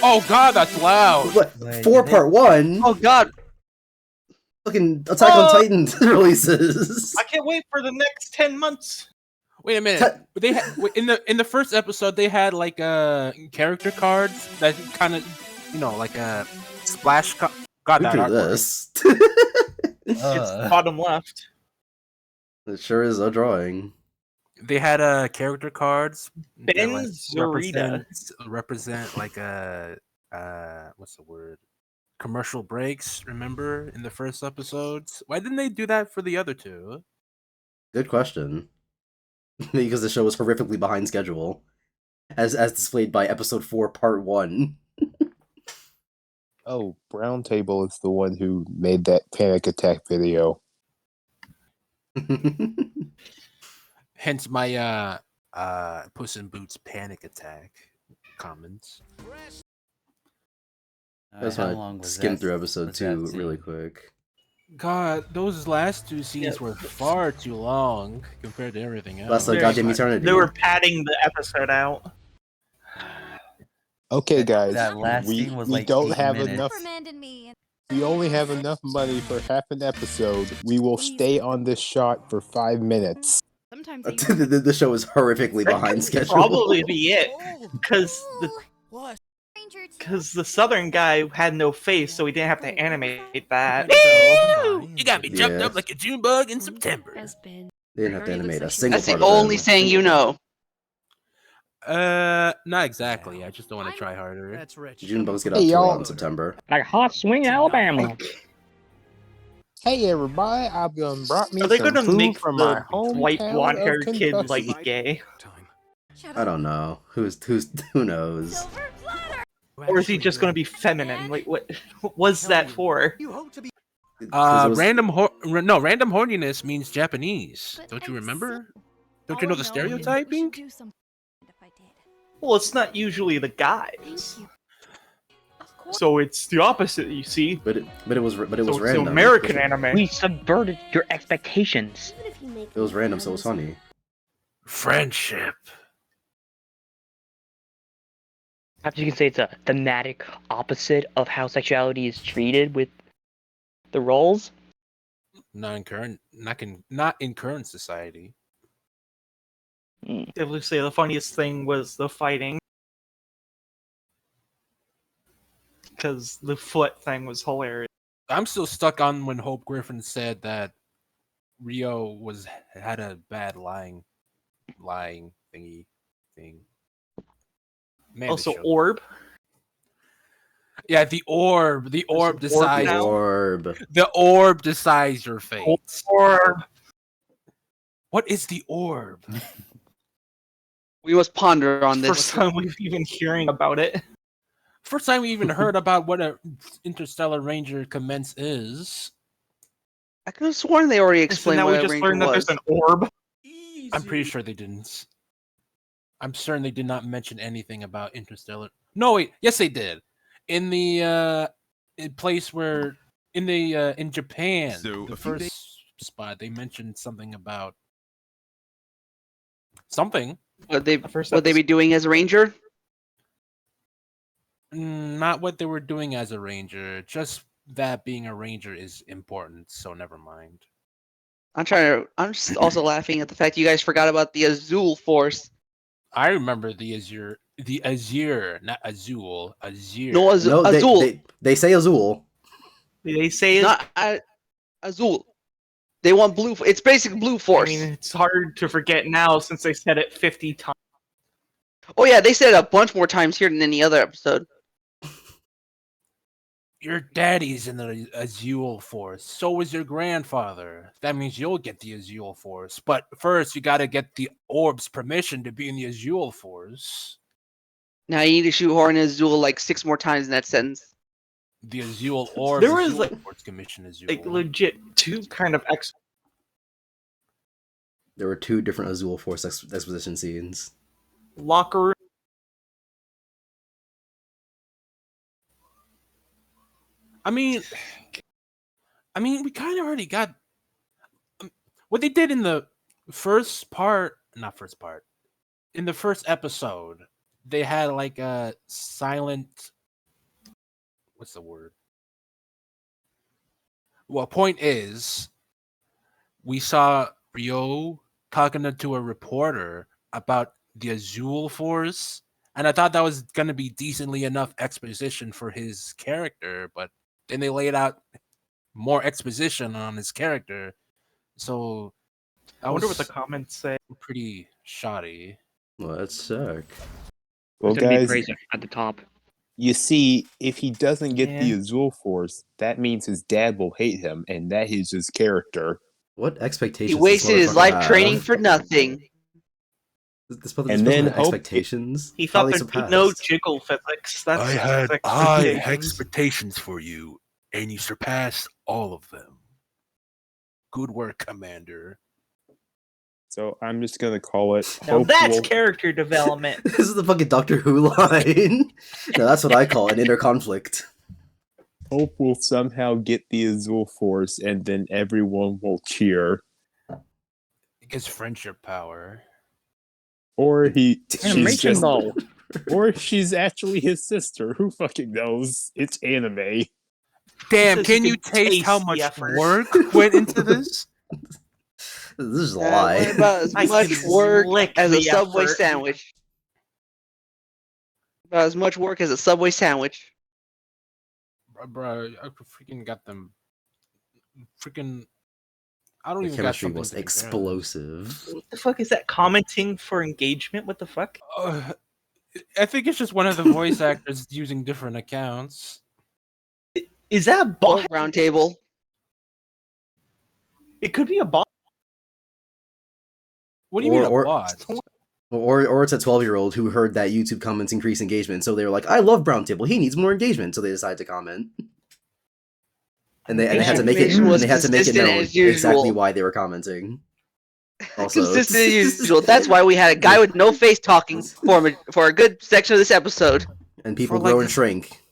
Oh god, that's loud. What? 4 part 1? Oh god! Fucking Attack on Titan releases. I can't wait for the next 10 months. Wait a minute. They had, in the first episode they had like character cards that kind of like a splash. God, Look that at artwork. this. It's bottom left. It sure is a drawing. They had character cards. that, Ben like, Zorita. represent like a what's the word? Commercial breaks. Remember in the first episodes? Why didn't they do that for the other two? Good question. Because the show was horrifically behind schedule. as displayed by episode 4, part 1. Oh, Brown Table is the one who made that panic attack video. Hence my Puss in Boots panic attack comments. I just how want long to was skim that- through episode was that 2 scene? really quick. God, those last two scenes were far too long compared to everything else. That's like goddamn eternity. They were padding the episode out. Okay, guys, that last we scene was we like don't 8 have minutes. enough. Reprimanded me. We only have enough money for half an episode. We will stay on this shot for 5 minutes. Sometimes The show is horrifically behind schedule. Probably be it, because the Southern guy had no face, so we didn't have to animate that. You got me jumped up like a June bug in September. They didn't have to animate a single That's the part of only it. saying you know. Not exactly. I just don't want to try harder. That's rich. June bugs get up Hey, to y'all. around September. Like hot swing Alabama. Hey everybody, I've brought me Are they some gonna food make from the my white hometown blonde of haired kid like Kentucky. gay? I don't know. Who knows? Or is he just gonna be feminine? Like what was that for? Random horniness means Japanese. Don't you remember? Don't you know the stereotyping? Well, it's not usually the guys. So it's the opposite, you see. But it was So random. it's American anime. We subverted your expectations. It was random, so it was funny. Friendship. Perhaps you can say it's a thematic opposite of how sexuality is treated with the roles. Not in current society. Definitely say the funniest thing was the fighting. Because the foot thing was hilarious. I'm still stuck on when Hope Griffin said that Rio had a bad lying thingy thing. Man, Also, this show- orb. Yeah, the orb. The orb decides. now? The orb decides your fate. Orb. What is the orb? We must ponder on this. First time we've even hearing about it. First time we even heard about what a interstellar ranger commence is. I could have sworn they already So explained now what we a just ranger learned that was. there's an orb. I'm pretty sure they didn't. I'm certain they did not mention anything about interstellar. No, wait. Yes, they did. In the place where in Japan, So, the a few first spot they mentioned something about something. What they be doing as a ranger? Not what they were doing as a ranger. Just that being a ranger is important. So never mind. I'm just also laughing at the fact you guys forgot about the Azul Force. I remember the Azure, not Azul, Azure. No, Azul. They say Azul. They say Not Azul. They want blue. It's basically Blue Force. I mean, it's hard to forget now since they said it 50 times. Oh yeah, they said it a bunch more times here than any other episode. Your daddy's in the Azul Force. So was your grandfather. That means you'll get the Azul Force. But first, you gotta get the orb's permission to be in the Azul Force. Now you need to shoehorn Azul like 6 more times in that sentence. The Azul Orb. There was, Azul like- Force Commission Azul. Like legit two kind of There were 2 different Azul Force exposition scenes. locker room. I mean, we kind of already got what they did in the first part. Not first part. In the first episode, they had like a silent. What's the word? Well, point is, we saw Rio talking to a reporter about the Azul Force, and I thought that was going to be decently enough exposition for his character, but then they laid out more exposition on his character, so I wonder what the comments say. Pretty shoddy. Well, that suck. Well, It's gonna be guys, crazy at the top. you see, if he doesn't get the Yeah. Azul Force, that means his dad will hate him, and that is his character. What expectations? He does wasted his motherfucker life have? training for nothing. This brother, And then had Hope- expectations. He How thought they there'd be surpassed. no jiggle physics. That's I had his high expectations. expectations for you, and you surpassed all of them. Good work, Commander. So I'm just gonna call it. Now Hope that's will- character development. This is the fucking Doctor Who line. No, that's what I call an inner conflict. Hope will somehow get the Azul Force, and then everyone will cheer. It gives friendship power. Or she's Animation just, though. or she's actually his sister. Who fucking knows? It's anime. Damn, Says can you can taste how taste the much effort. work went into this? This is a What lie. about as I much can work lick as a the Subway effort. sandwich? About as much work as a Subway sandwich. Bro, I freaking got them. Freaking. I don't The even got chemistry something was to compare. explosive. What the fuck is that? Commenting for engagement? What the fuck? I think it's just one of the voice actors using different accounts. Is that a bot? Round table. It could be a bot. What do you mean a Or- bot? Or it's a 12-year-old who heard that YouTube comments increase engagement, so they were like, "I love Brown Table. He needs more engagement," so they decided to comment. And they had to make it. Information And was they had to make it consistent known as usual. exactly why they were commenting. Also, Consistent as usual. That's why we had a guy with no face talking for a good section of this episode. and people For, like, grow and shrink.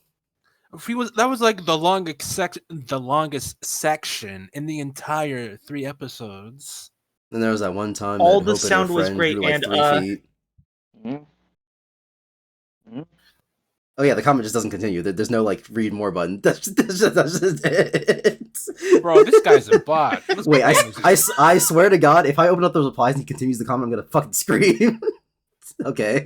That was like the longest section in the entire 3 episodes. And there was that one time All that the Hope and her sound was friend great, grew like and, 3 feet. Oh yeah, the comment just doesn't continue. There's no like read more button. That's just it. Bro, this guy's a bot. This Wait, man is- I swear to God, if I open up those replies and he continues the comment, I'm gonna fucking scream. Okay.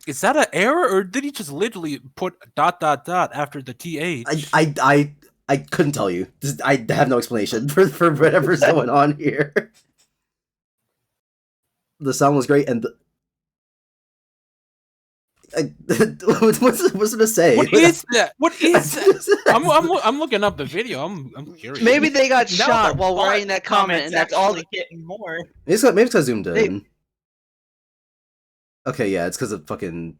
Is that an error, or did he just literally put ... after the TH? I couldn't tell you. I have no explanation for whatever's going on here. The sound was great, and what's it to say? What is that? What is that? I'm looking up the video. I'm curious. Maybe they got Now shot the while bot writing that comment, and that's all. actually getting more. Maybe it's because zoomed in. They- Okay, yeah, it's because of fucking.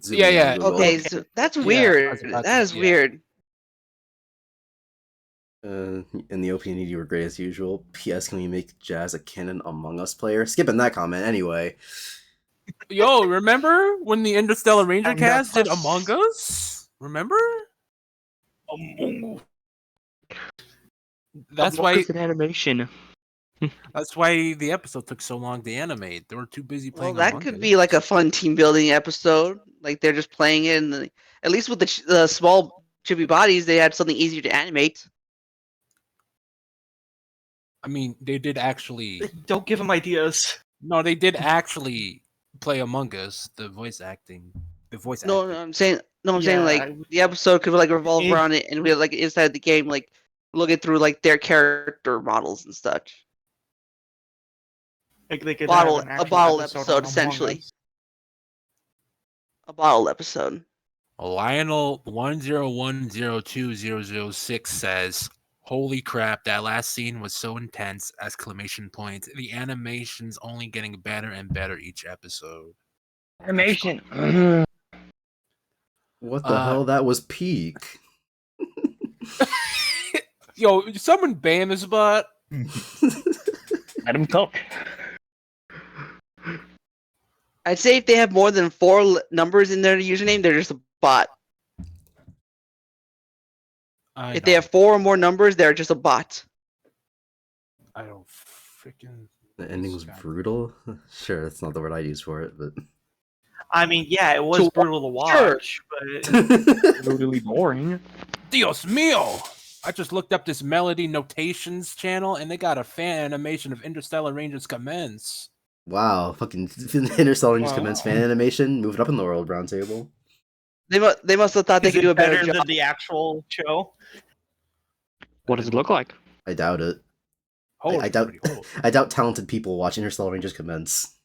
zooming Yeah, in yeah. Google. Okay, so that's Yeah, weird. that's- That is yeah. weird. In the opening, you were great as usual. P.S. Can we make Jazz a canon Among Us player? Skipping that comment anyway. Yo, remember when the Interstellar Ranger And cast did that's- Among Us? Remember? That's Among why. Us in animation. That's why the episode took so long to animate. They were too busy Well, playing. that Among could Us. be like a fun team building episode. Like they're just playing it, and at least with the small chibi bodies, they had something easier to animate. I mean, they did actually. Don't give him ideas. No, they did actually play Among Us. The voice acting. No, I'm saying Yeah, like the episode could like revolve It- around it, and we like inside the game, like looking through like their character models and such. Like they could Bottle- have an a actual bottle episode episode, on Among essentially. Us. A bottle episode. Lionel 101020006 says, "Holy crap! That last scene was so intense!" Exclamation point. The animation's only getting better and better each episode. Animation. What the hell? That was peak. Yo, someone ban this bot. Let him talk. I'd say if they have more than 4 numbers in their username, they're just a bot. If they have 4 or more numbers, they're just a bot. I don't freaking. The ending was brutal. Sure, that's not the word I use for it, but I mean, yeah, it was To brutal to watch, but Totally boring. Dios mío! I just looked up this Melody Notations channel, and they got a fan animation of Interstellar Rangers commence. wow, fucking Interstellar just Wow. commenced fan animation, moved up in the world roundtable. They must have thought they is could do it a better better job. than the actual show? What does it look like? I doubt it. Holy I doubt. pretty, holy. I doubt talented people watch Interstellar Rangers commence.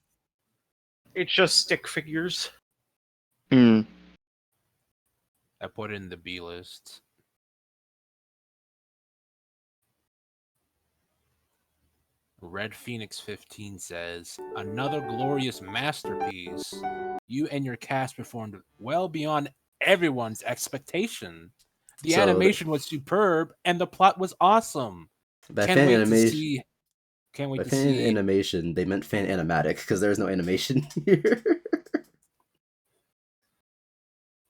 It's just stick figures. Hmm. I put it in the B list. Red Phoenix 15 says, another glorious masterpiece. You and your cast performed well beyond everyone's expectation. The So animation was superb and the plot was awesome. By Can't fan wait to animation, see. Can't wait by to fan see. animation, they meant fan animatic because there's no animation here.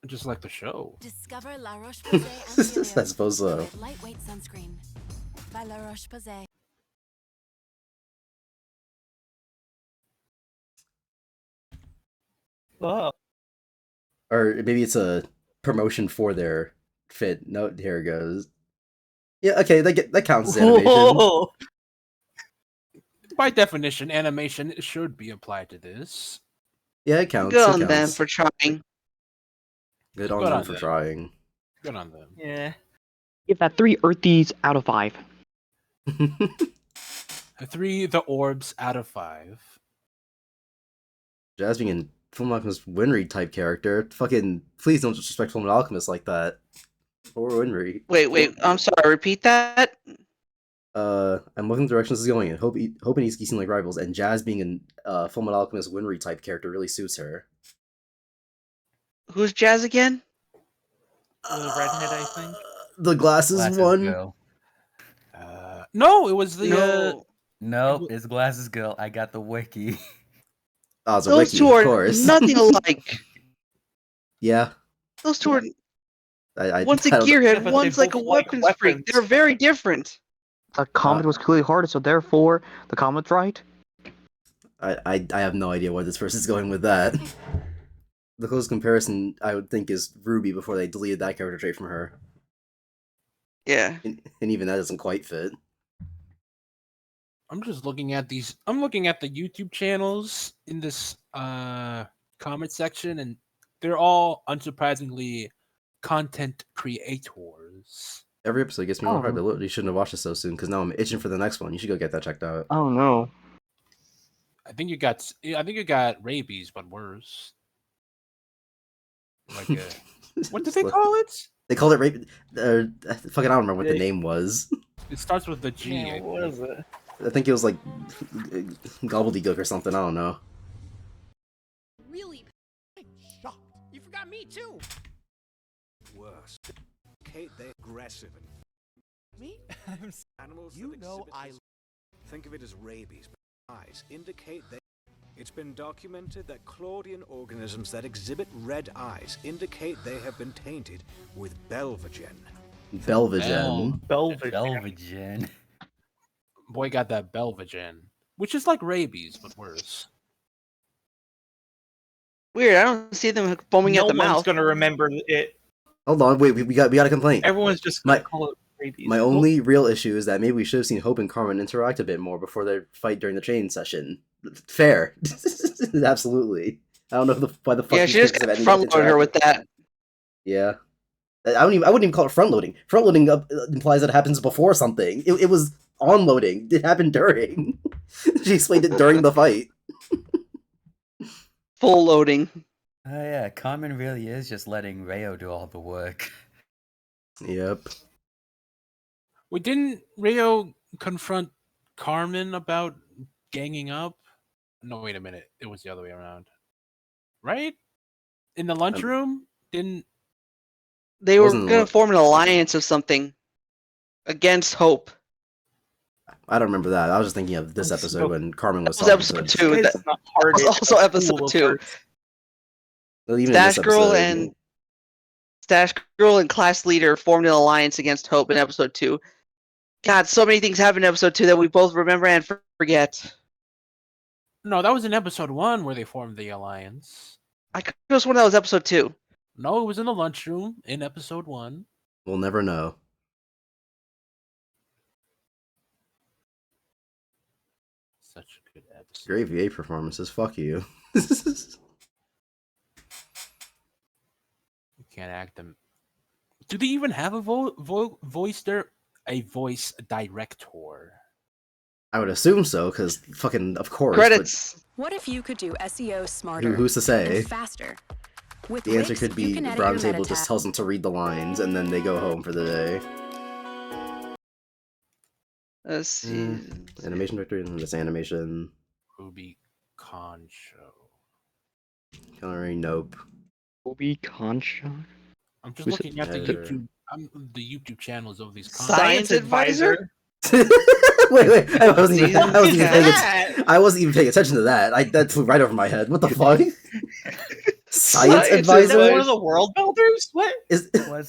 Just like the show. Discover La Roche-Posay I suppose so. with lightweight sunscreen by La Roche-Posay. Oh. Or maybe it's a promotion for their fit. No, here it goes. Yeah, okay, that counts as animation. Whoa. By definition, animation should be applied to this. Yeah, it counts. Good it on them counts. for trying. Good on Good them on for them. trying. Good on them. Yeah. Give that 3 Earthies out of 5. 3 the orbs out of 5. Jazz being in Fullmetal Alchemist Winry type character. Fucking please don't disrespect Fullmetal Alchemist like that. Or Winry. Wait, I'm sorry, repeat that? I'm looking the direction this is going in. Hope and Itsuki seem like rivals, and Jazz being in Fullmetal Alchemist Winry type character really suits her. Who's Jazz again? The redhead, I think. The glasses one? Girl. No, it was the No. No, it's Glasses Girl. I got the wiki. Oh, it's a Those wiki, two of are course. nothing alike. Yeah. Those two are one's a I don't- gearhead, but one's they like a both like weapons freak. weapons. They're very different. The comment was clearly hard, so therefore the comment's right. I have no idea where this person's going with that. The closest comparison I would think is Ruby before they deleted that character trait from her. Yeah. And even that doesn't quite fit. I'm just looking at these. I'm looking at the YouTube channels in this comment section, and they're all unsurprisingly content creators. Every episode gets me more Oh. hyped. You shouldn't have watched it so soon because now I'm itching for the next one. You should go get that checked out. Oh no. I think you got rabies, but worse. Like what did they call it? They called it rape. Fucking, I don't remember what the name was. It starts with the G. I What think. is it? I think it was like gobbledygook or something. I don't know. Really? I'm shocked. You forgot me too. Worse. Kate, they're aggressive and Me? animals. You that know exhibit I. this- Think of it as rabies, but eyes indicate they. It's been documented that Claudian organisms that exhibit red eyes indicate they have been tainted with Belvagen. Belvagen. Belvagen. Boy got that Belvagen, which is like rabies, but worse. Weird. I don't see them foaming No at the one's mouth. gonna remember it. Hold on, wait. We got a complaint. Everyone's just gonna call it rabies. My only real issue is that maybe we should have seen Hope and Carmen interact a bit more before their fight during the training session. Fair. Absolutely. I don't know why the fuck. Yeah, these she just kids have got any front loaded her with interaction. that. Yeah. I wouldn't even call it front loading. Front loading implies that it happens before something. It was on loading. It happened during. She explained it during the fight. Full loading. Oh yeah, Carmen really is just letting Rayo do all the work. Yep. Wait, didn't Rayo confront Carmen about ganging up? No, wait a minute. It was the other way around. Right? In the lunchroom? Didn't... They were Wasn't gonna lo- form an alliance of something against Hope. I don't remember that. I was just thinking of this episode when Carmen was That was talking episode to... 2. It's That not hard. was also episode 2. Well, even in Stash this Girl episode, and Class Leader formed an alliance against Hope in episode 2. God, so many things happened in episode 2 that we both remember and forget. No, that was in episode 1 where they formed the alliance. I could have sworn that was episode 2. No, it was in the lunchroom in episode 1. we'll never know. Such a good episode. Great VA performances. Fuck you. You can't act them. Do they even have a voice there? A voice director? I would assume so, because fucking, of course. Credits. What if you could do SEO But smarter who's to say? and faster? With The answer Wix, could you be can edit Brown your Table meta just tag. tells them to read the lines, and then they go home for the day. Let's see. Animation director and this animation. Ruby Concho. Coloring, nope. Ruby Concho. I'm just Who's looking at the editor? YouTube. The YouTube channels of these. Science advisor? Wait! I wasn't even that? I wasn't even paying attention to that. That flew right over my head. What the fuck? Science Is that advisor? one of the world builders? What?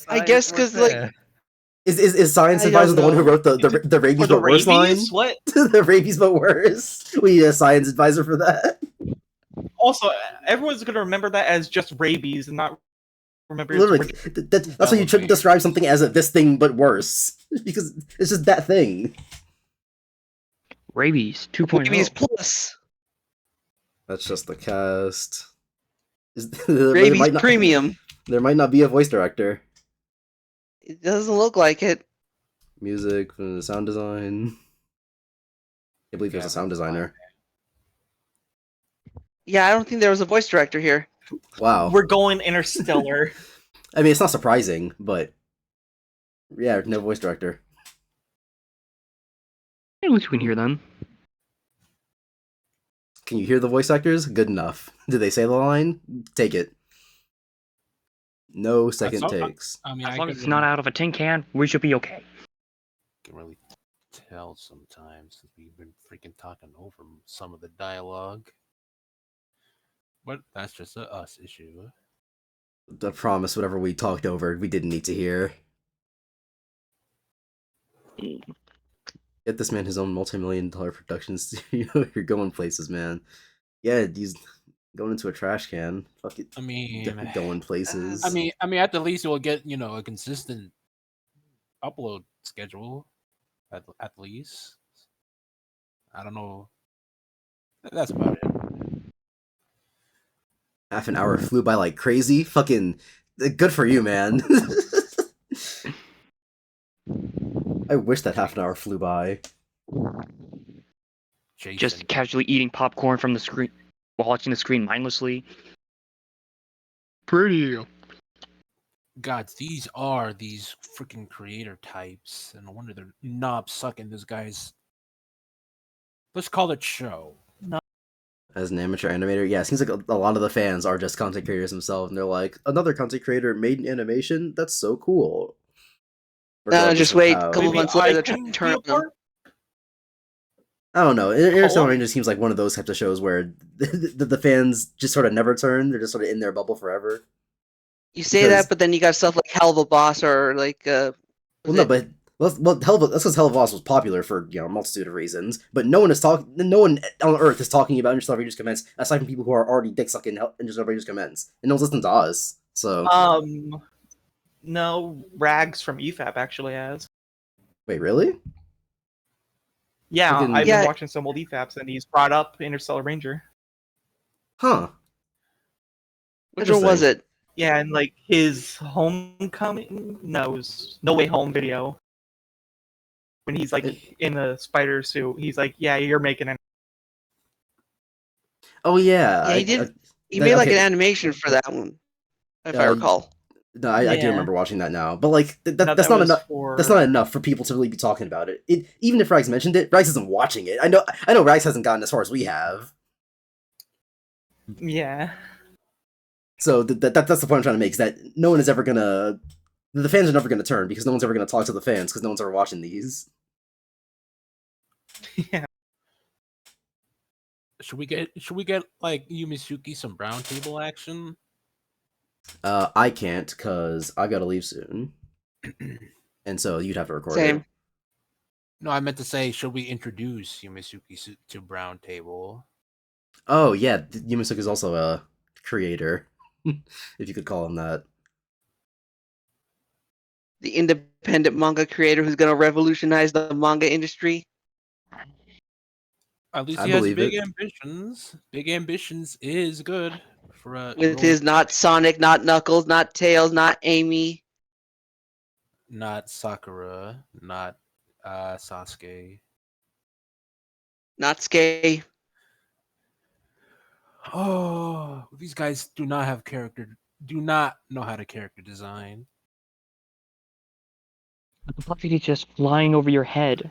I guess because like Is Science I advisor don't the one who know. wrote the rabies For the but worse line? rabies? What? The rabies but worse. We need a science advisor for that. Also, everyone's gonna remember that as just rabies and not remember. its Literally, origin. that's why you shouldn't describe something as this thing but worse, because it's just that thing. Rabies 2.0. Rabies plus. That's just the cast. Rabies premium. There might not be a voice director. It doesn't look like it. Music, sound design. I believe there's a sound designer. Yeah, I don't think there was a voice director here. Wow. We're going interstellar. I mean, it's not surprising, but yeah, no voice director. At least we can hear them. Can you hear the voice actors? Good enough. Did they say the line? Take it. No second takes. I mean, As long as it's not out of a tin can, we should be okay. Can really tell sometimes since we've been freaking talking over some of the dialogue. But that's just a us issue. I promise, whatever we talked over, we didn't need to hear. Get this man his own multi-million-dollar production studio. You're going places, man. Yeah, he's going into a trash can. Fuck it. I mean, going places. I mean, at the least we'll get a consistent upload schedule. At least, I don't know. That's about it. Half an hour flew by like crazy. Fucking good for you, man. I wish that half an hour flew by. Just casually eating popcorn from the screen, watching the screen mindlessly. Pretty. God, these are these freaking creator types, and no wonder they're knob sucking this guy's. Let's call it show. As an amateur animator, yeah, it seems like a lot of the fans are just content creators themselves, and they're like, another content creator made an animation? That's so cool. Just wait a couple months later to turn it on. I don't know. Interstellar Ranger seems like one of those types of shows where the fans just sort of never turn. They're just sort of in their bubble forever. You say that, but then you got stuff like Hell of a Boss or like. Well, that's because Hell of a Boss was popular for a multitude of reasons. But no one on Earth is talking about Interstellar Ranger's comments aside from people who are already dick sucking Interstellar Ranger's comments, and no one's listening to us. So. No, Rags from EFAP actually has. Wait, really? Yeah, I've been watching some old EFAPs, and he's brought up Interstellar Ranger. Huh. Which one was it? Yeah, and like his homecoming, No Way Home video. When he's like in a spider suit, he's like, "Yeah, you're making an." Oh yeah, he did. He made like an animation for that one, if I recall. No, I do remember watching that now, but like that's not enough. That's not enough for people to really be talking about it. Even if Rags mentioned it, Rags isn't watching it. I know Rags hasn't gotten as far as we have. Yeah. So that's the point I'm trying to make, is that no one is ever gonna. The fans are never gonna turn because no one's ever gonna talk to the fans because no one's ever watching these. Yeah. Should we get like Yumizuki some brown table action? I can't because I gotta leave soon, and so you'd have to record Same. it. No, I meant to say, should we introduce Yumizuki to Brown Table? Oh yeah, Yumizuki is also a creator, if you could call him that. The independent manga creator who's gonna revolutionize the manga industry. At least he has big ambitions. Big ambitions is good. With his not Sonic, not Knuckles, not Tails, not Amy. Not Sakura, not Sasuke. Not Skay. Oh, these guys do not know how to character design. The complexity just flying over your head.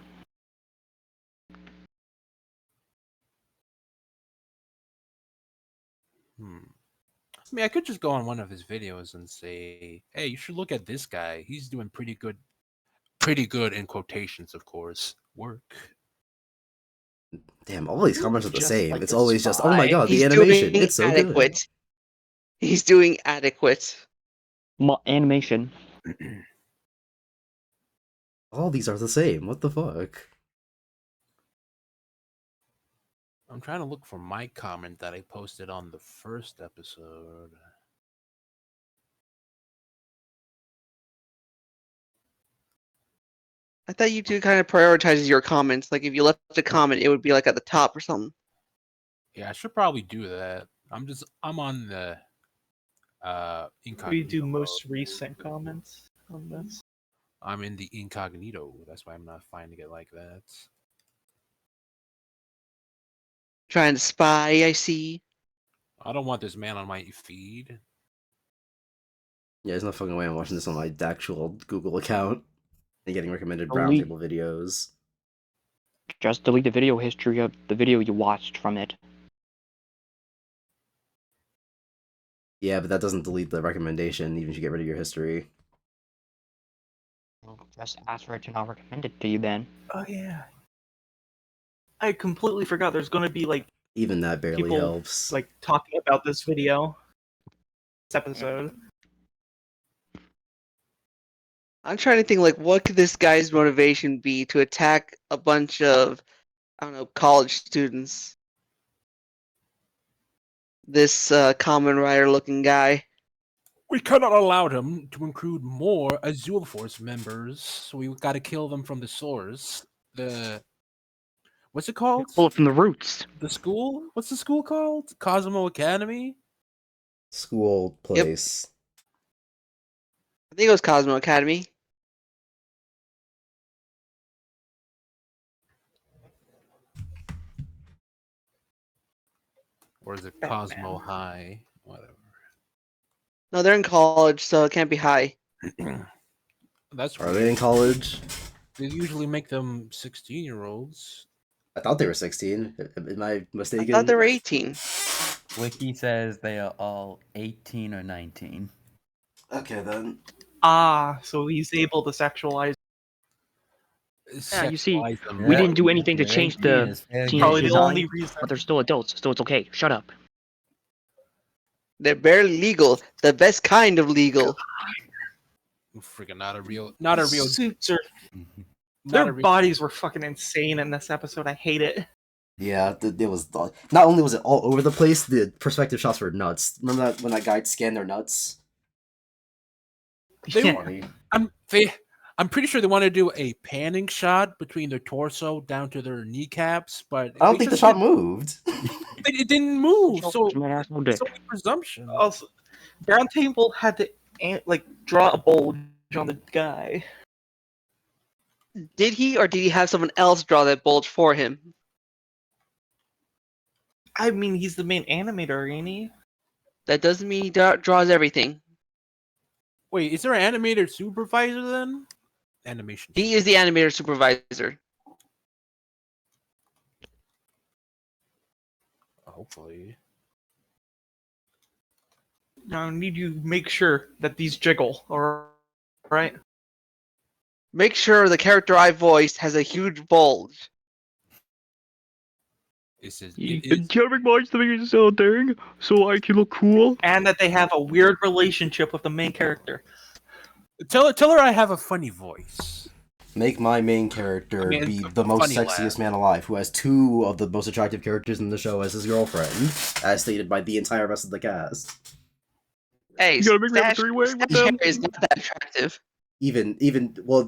I mean, I could just go on one of his videos and say, "Hey, you should look at this guy. He's doing pretty good in quotations, of course. Work." Damn, all these comments are the Just same. like it's a always just, oh my spy. god, He's the animation, doing it's so adequate. good. He's doing adequate. Animation. All these are the same. What the fuck? I'm trying to look for my comment that I posted on the first episode. I thought you two kind of prioritizes your comments. Like if you left a comment, it would be like at the top or something. Yeah, I should probably do that. I'm on the We incognito. do most recent comments on this. I'm in the incognito. That's why I'm not finding it like that. Trying to spy, I see. I don't want this man on my feed. Yeah, there's no fucking way I'm watching this on my actual Google account and getting recommended Delete. roundtable videos. Just delete the video history of the video you watched from it. Yeah, but that doesn't delete the recommendation, even if you get rid of your history. Just ask for it to not recommend it to you then. Oh yeah. I completely forgot there's gonna be like Even that barely people helps. like talking about this video. This episode. I'm trying to think like what could this guy's motivation be to attack a bunch of I don't know college students. This common rider looking guy. We cannot allow him to include more Azul Force members, so we got to kill them from the source. What's it called? Pull it from the roots. The school? What's the school called? Cosmo Academy? School place. I think it was Cosmo Academy. Or is it Cosmo High? Whatever. No, they're in college, so it can't be high. That's Are they in college? They usually make them 16-year-olds. I thought they were 16. Am I mistaken? I thought they were 18. Wiki says they are all 18 or 19. Okay, then. Ah, so he's able to sexualize. Yeah, you see, Sexualize them. we didn't do anything to They're change 18 the is fair teenage Probably the design, only reason. but they're still adults, so it's okay. Shut up. They're barely legal. The best kind of legal. Freaking not a real Suits are. not Their a real bodies were fucking insane in this episode. I hate it. Yeah, it was. Not only was it all over the place, the perspective shots were nuts. Remember that when that guy scanned their nuts? They Yeah. were- I'm pretty sure they want to do a panning shot between their torso down to their kneecaps, but I don't they think the just shot didn't- moved. It didn't move, so My asshole dick. so presumption. Also, Brown Table had to like draw a bulge on the guy. Did he or did he have someone else draw that bulge for him? I mean, he's the main animator, ain't he? That doesn't mean he draws everything. Wait, is there an animator supervisor then? Animation. He is the animator supervisor. Hopefully. Now I need you to make sure that these jiggle, alright? Make sure the character I voiced has a huge bulge. This is Jeremy wants to make so thing, so I can look cool. And that they have a weird relationship with the main character. Tell her I have a funny voice. Make my main character I mean, be it's the most funny sexiest laugh. man alive, who has two of the most attractive characters in the show as his girlfriend, as stated by the entire rest of the cast. Hey, You gotta make me have a Stash three-way with Stash them. hair is not that attractive. Well,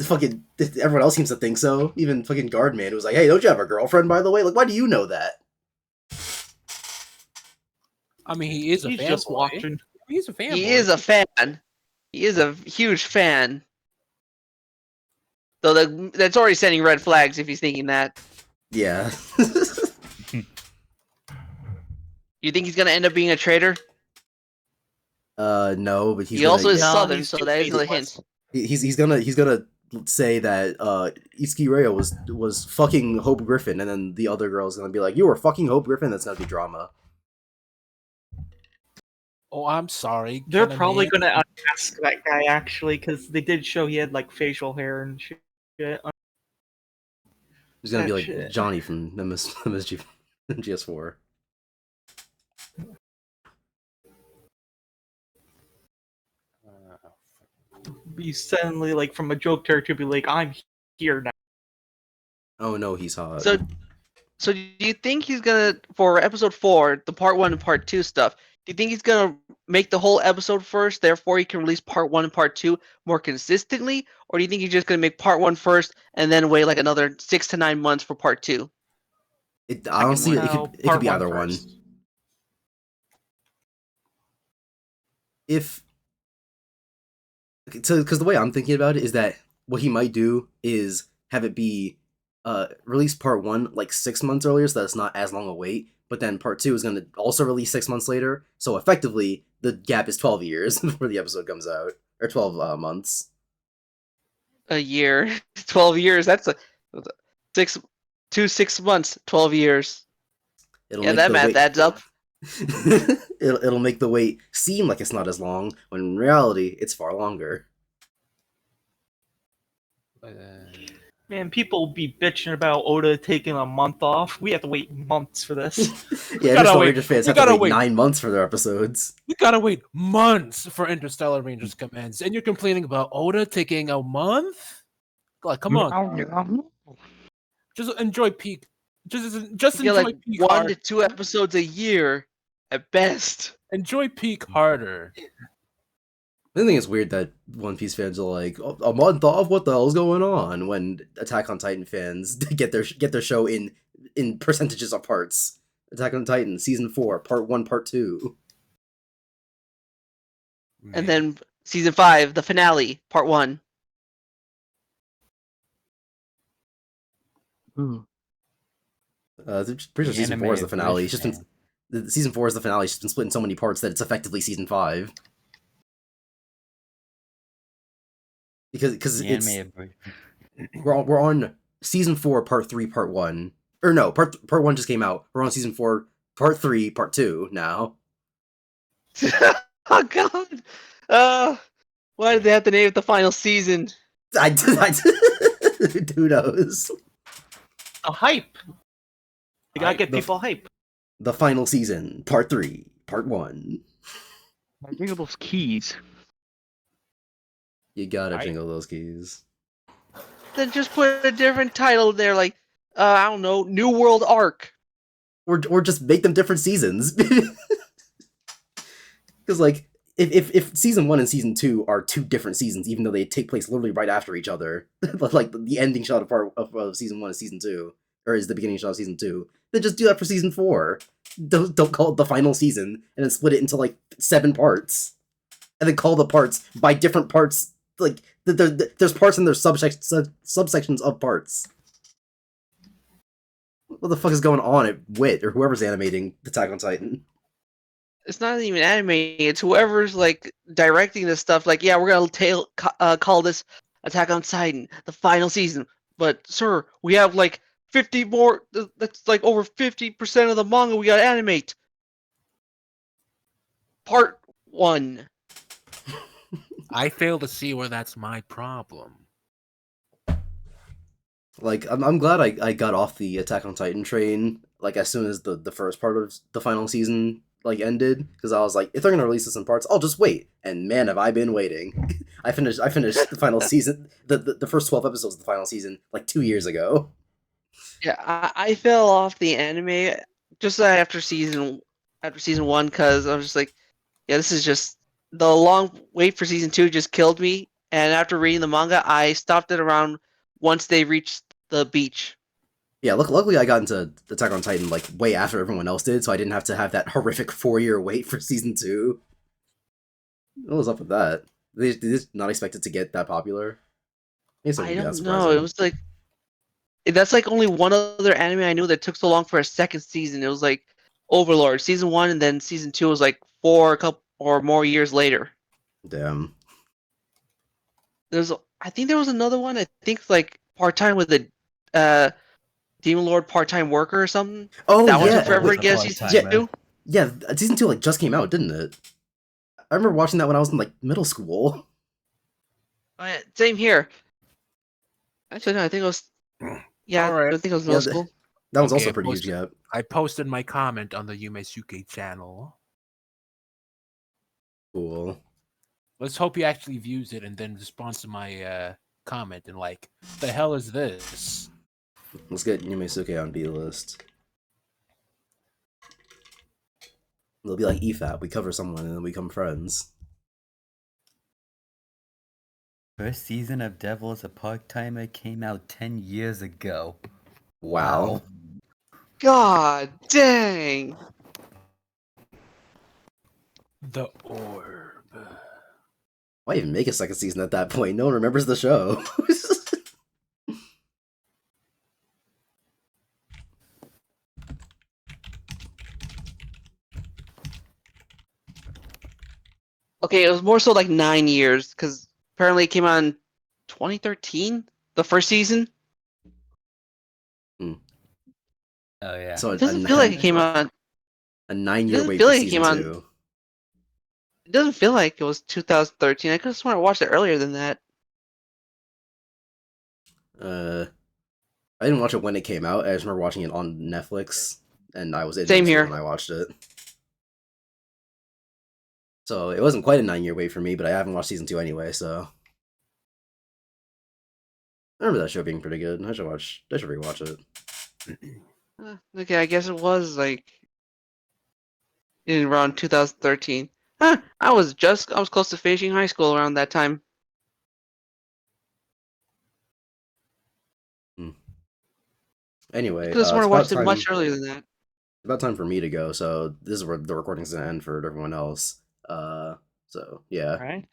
everyone else seems to think so. Even fucking Guardman was like, hey, don't you have a girlfriend, by the way? Like, why do you know that? I mean, he is a He's fanboy. just watching. He's a fanboy. He is a fan. He is a huge fan. So that's already sending red flags if he's thinking that. Yeah. You think he's gonna end up being a traitor? No, but he's He gonna, also is No, southern, he's so too that is a faceless. hint. he's gonna say that Itsuki Reo was fucking Hope Griffin, and then the other girl's gonna be like, you were fucking Hope Griffin. That's gonna be drama. Oh, I'm sorry. They're can a probably man- gonna unmask that guy actually, because they did show he had like facial hair and shit. He's gonna be That like shit. Johnny from MSG GS4. Be suddenly like from a joke character, be like, "I'm here now." Oh no, he's hot. So do you think he's gonna, for episode 4, the part 1 and part 2 stuff? Do you think he's gonna make the whole episode first, therefore he can release part 1 and part 2 more consistently, or do you think he's just gonna make part 1 first and then wait like another 6 to 9 months for part 2? Honestly, it Well, could part be one either one. first. If because the way I'm thinking about it is that what he might do is have it be release part 1 like 6 months earlier, so that it's not as long a wait. But then part 2 is going to also release 6 months later, so effectively the gap is 12 years before the episode comes out, or 12 months. A year, 12 years. That's a 6 months, 12 years. It'll Yeah, make that the math wait- adds up. it'll make the wait seem like it's not as long, when in reality it's far longer. Man, people be bitching about Oda taking a month off. We have to wait months for this. Yeah, gotta Interstellar wait- Ranger fans we have to gotta wait wait. 9 months for their episodes. We gotta wait months for Interstellar Rangers commence, and you're complaining about Oda taking a month? Like, come on. Just enjoy peak. Just You enjoy get like peak 1 hard. to 2 episodes a year at best. Enjoy peak harder. I think it's weird that One Piece fans are like, "Oh, a month off? What the hell's going on?" When Attack on Titan fans get their show in percentages of parts. Attack on Titan season 4, part 1, part 2. And then season 5, the finale, part 1. Pretty sure The season 4 is the animated finale. It's version, just been season 4 is the finale. It's just been split in so many parts that it's effectively season 5. Because The it's animated version. we're on season 4, part 3, part 1. Or no, part 1 just came out. We're on season 4, part 3, part 2 now. Oh god. Why did they have to name it the final season? Who knows? A hype. You gotta get The- people hype. The final season, part 3, part 1. Bring up those keys. You gotta jingle those keys. Then just put a different title there, like, I don't know, New World Arc. Or just make them different seasons. Because like if season 1 and season 2 are 2 different seasons, even though they take place literally right after each other, like the ending shot of season 1 is season 2, or is the beginning shot of season 2, then just do that for season 4. Don't call it the final season and then split it into like 7 parts, and then call the parts by different parts. Like there's parts and there's subsections of parts. What the fuck is going on at WIT or whoever's animating Attack on Titan? It's not even animating, it's whoever's like directing this stuff. Like, yeah, we're gonna call this Attack on Titan, the final season. But sir, we have like 50 more. That's like over 50% of the manga we gotta animate. Part 1. I fail to see where that's my problem. Like, I'm glad I got off the Attack on Titan train, like, as soon as the first part of the final season, like, ended, because I was like, if they're gonna release this in parts, I'll just wait. And man, have I been waiting. I finished the final season, the first 12 episodes of the final season, like, 2 years ago. Yeah, I fell off the anime just after season 1, because I was just like, yeah, this is just the long wait for season 2 just killed me. And after reading the manga, I stopped it around once they reached the beach. Yeah, luckily I got into Attack on Titan, like, way after everyone else did, so I didn't have to have that horrific 4-year wait for season 2. What was up with that? They just not expect it to get that popular? I don't know. It was like, that's like only one other anime I knew that took so long for a second season. It was like Overlord season 1, and then season 2 was like 4 or more years later. Damn. I think there was another one. I think like part-time with the Demon Lord part-time worker or something. Oh, that yeah. was forever again. Season 2. Yeah, season 2 like just came out, didn't it? I remember watching that when I was in like middle school. Oh, yeah, same here. Actually, no, I think it was. Yeah, Alright. I think it was Yeah, middle school. That was Okay, also I pretty huge posted- gap. I posted my comment on the Yumesuke channel. Cool. Let's hope he actually views it and then responds to my comment and like, the hell is this? Let's get Yumesuke on B list. It'll be like EFAP. We cover someone and then we become friends. First season of Devil is a Part-Timer came out 10 years ago. Wow. God dang. The orb. Why even make a second season at that point? No one remembers the show. Okay, it was more so like 9 years because apparently it came out in 2013, the first season. Oh yeah. So It doesn't feel like it came out. a It 9-year doesn't wait feel for like it season came out. 2. It doesn't feel like it was 2013. I could have sworn I watched it earlier than that. I didn't watch it when it came out. I just remember watching it on Netflix, and I was in Same middle school here. when I watched it. So it wasn't quite a 9-year wait for me, but I haven't watched season 2 anyway. So I remember that show being pretty good. I should rewatch it. Okay, I guess it was like in around 2013. Huh, I was close to finishing high school around that time. Anyway, I could have sworn I it's watched about it much time- earlier than that. About time for me to go. So this is where the recording's gonna end for everyone else. So yeah. All right.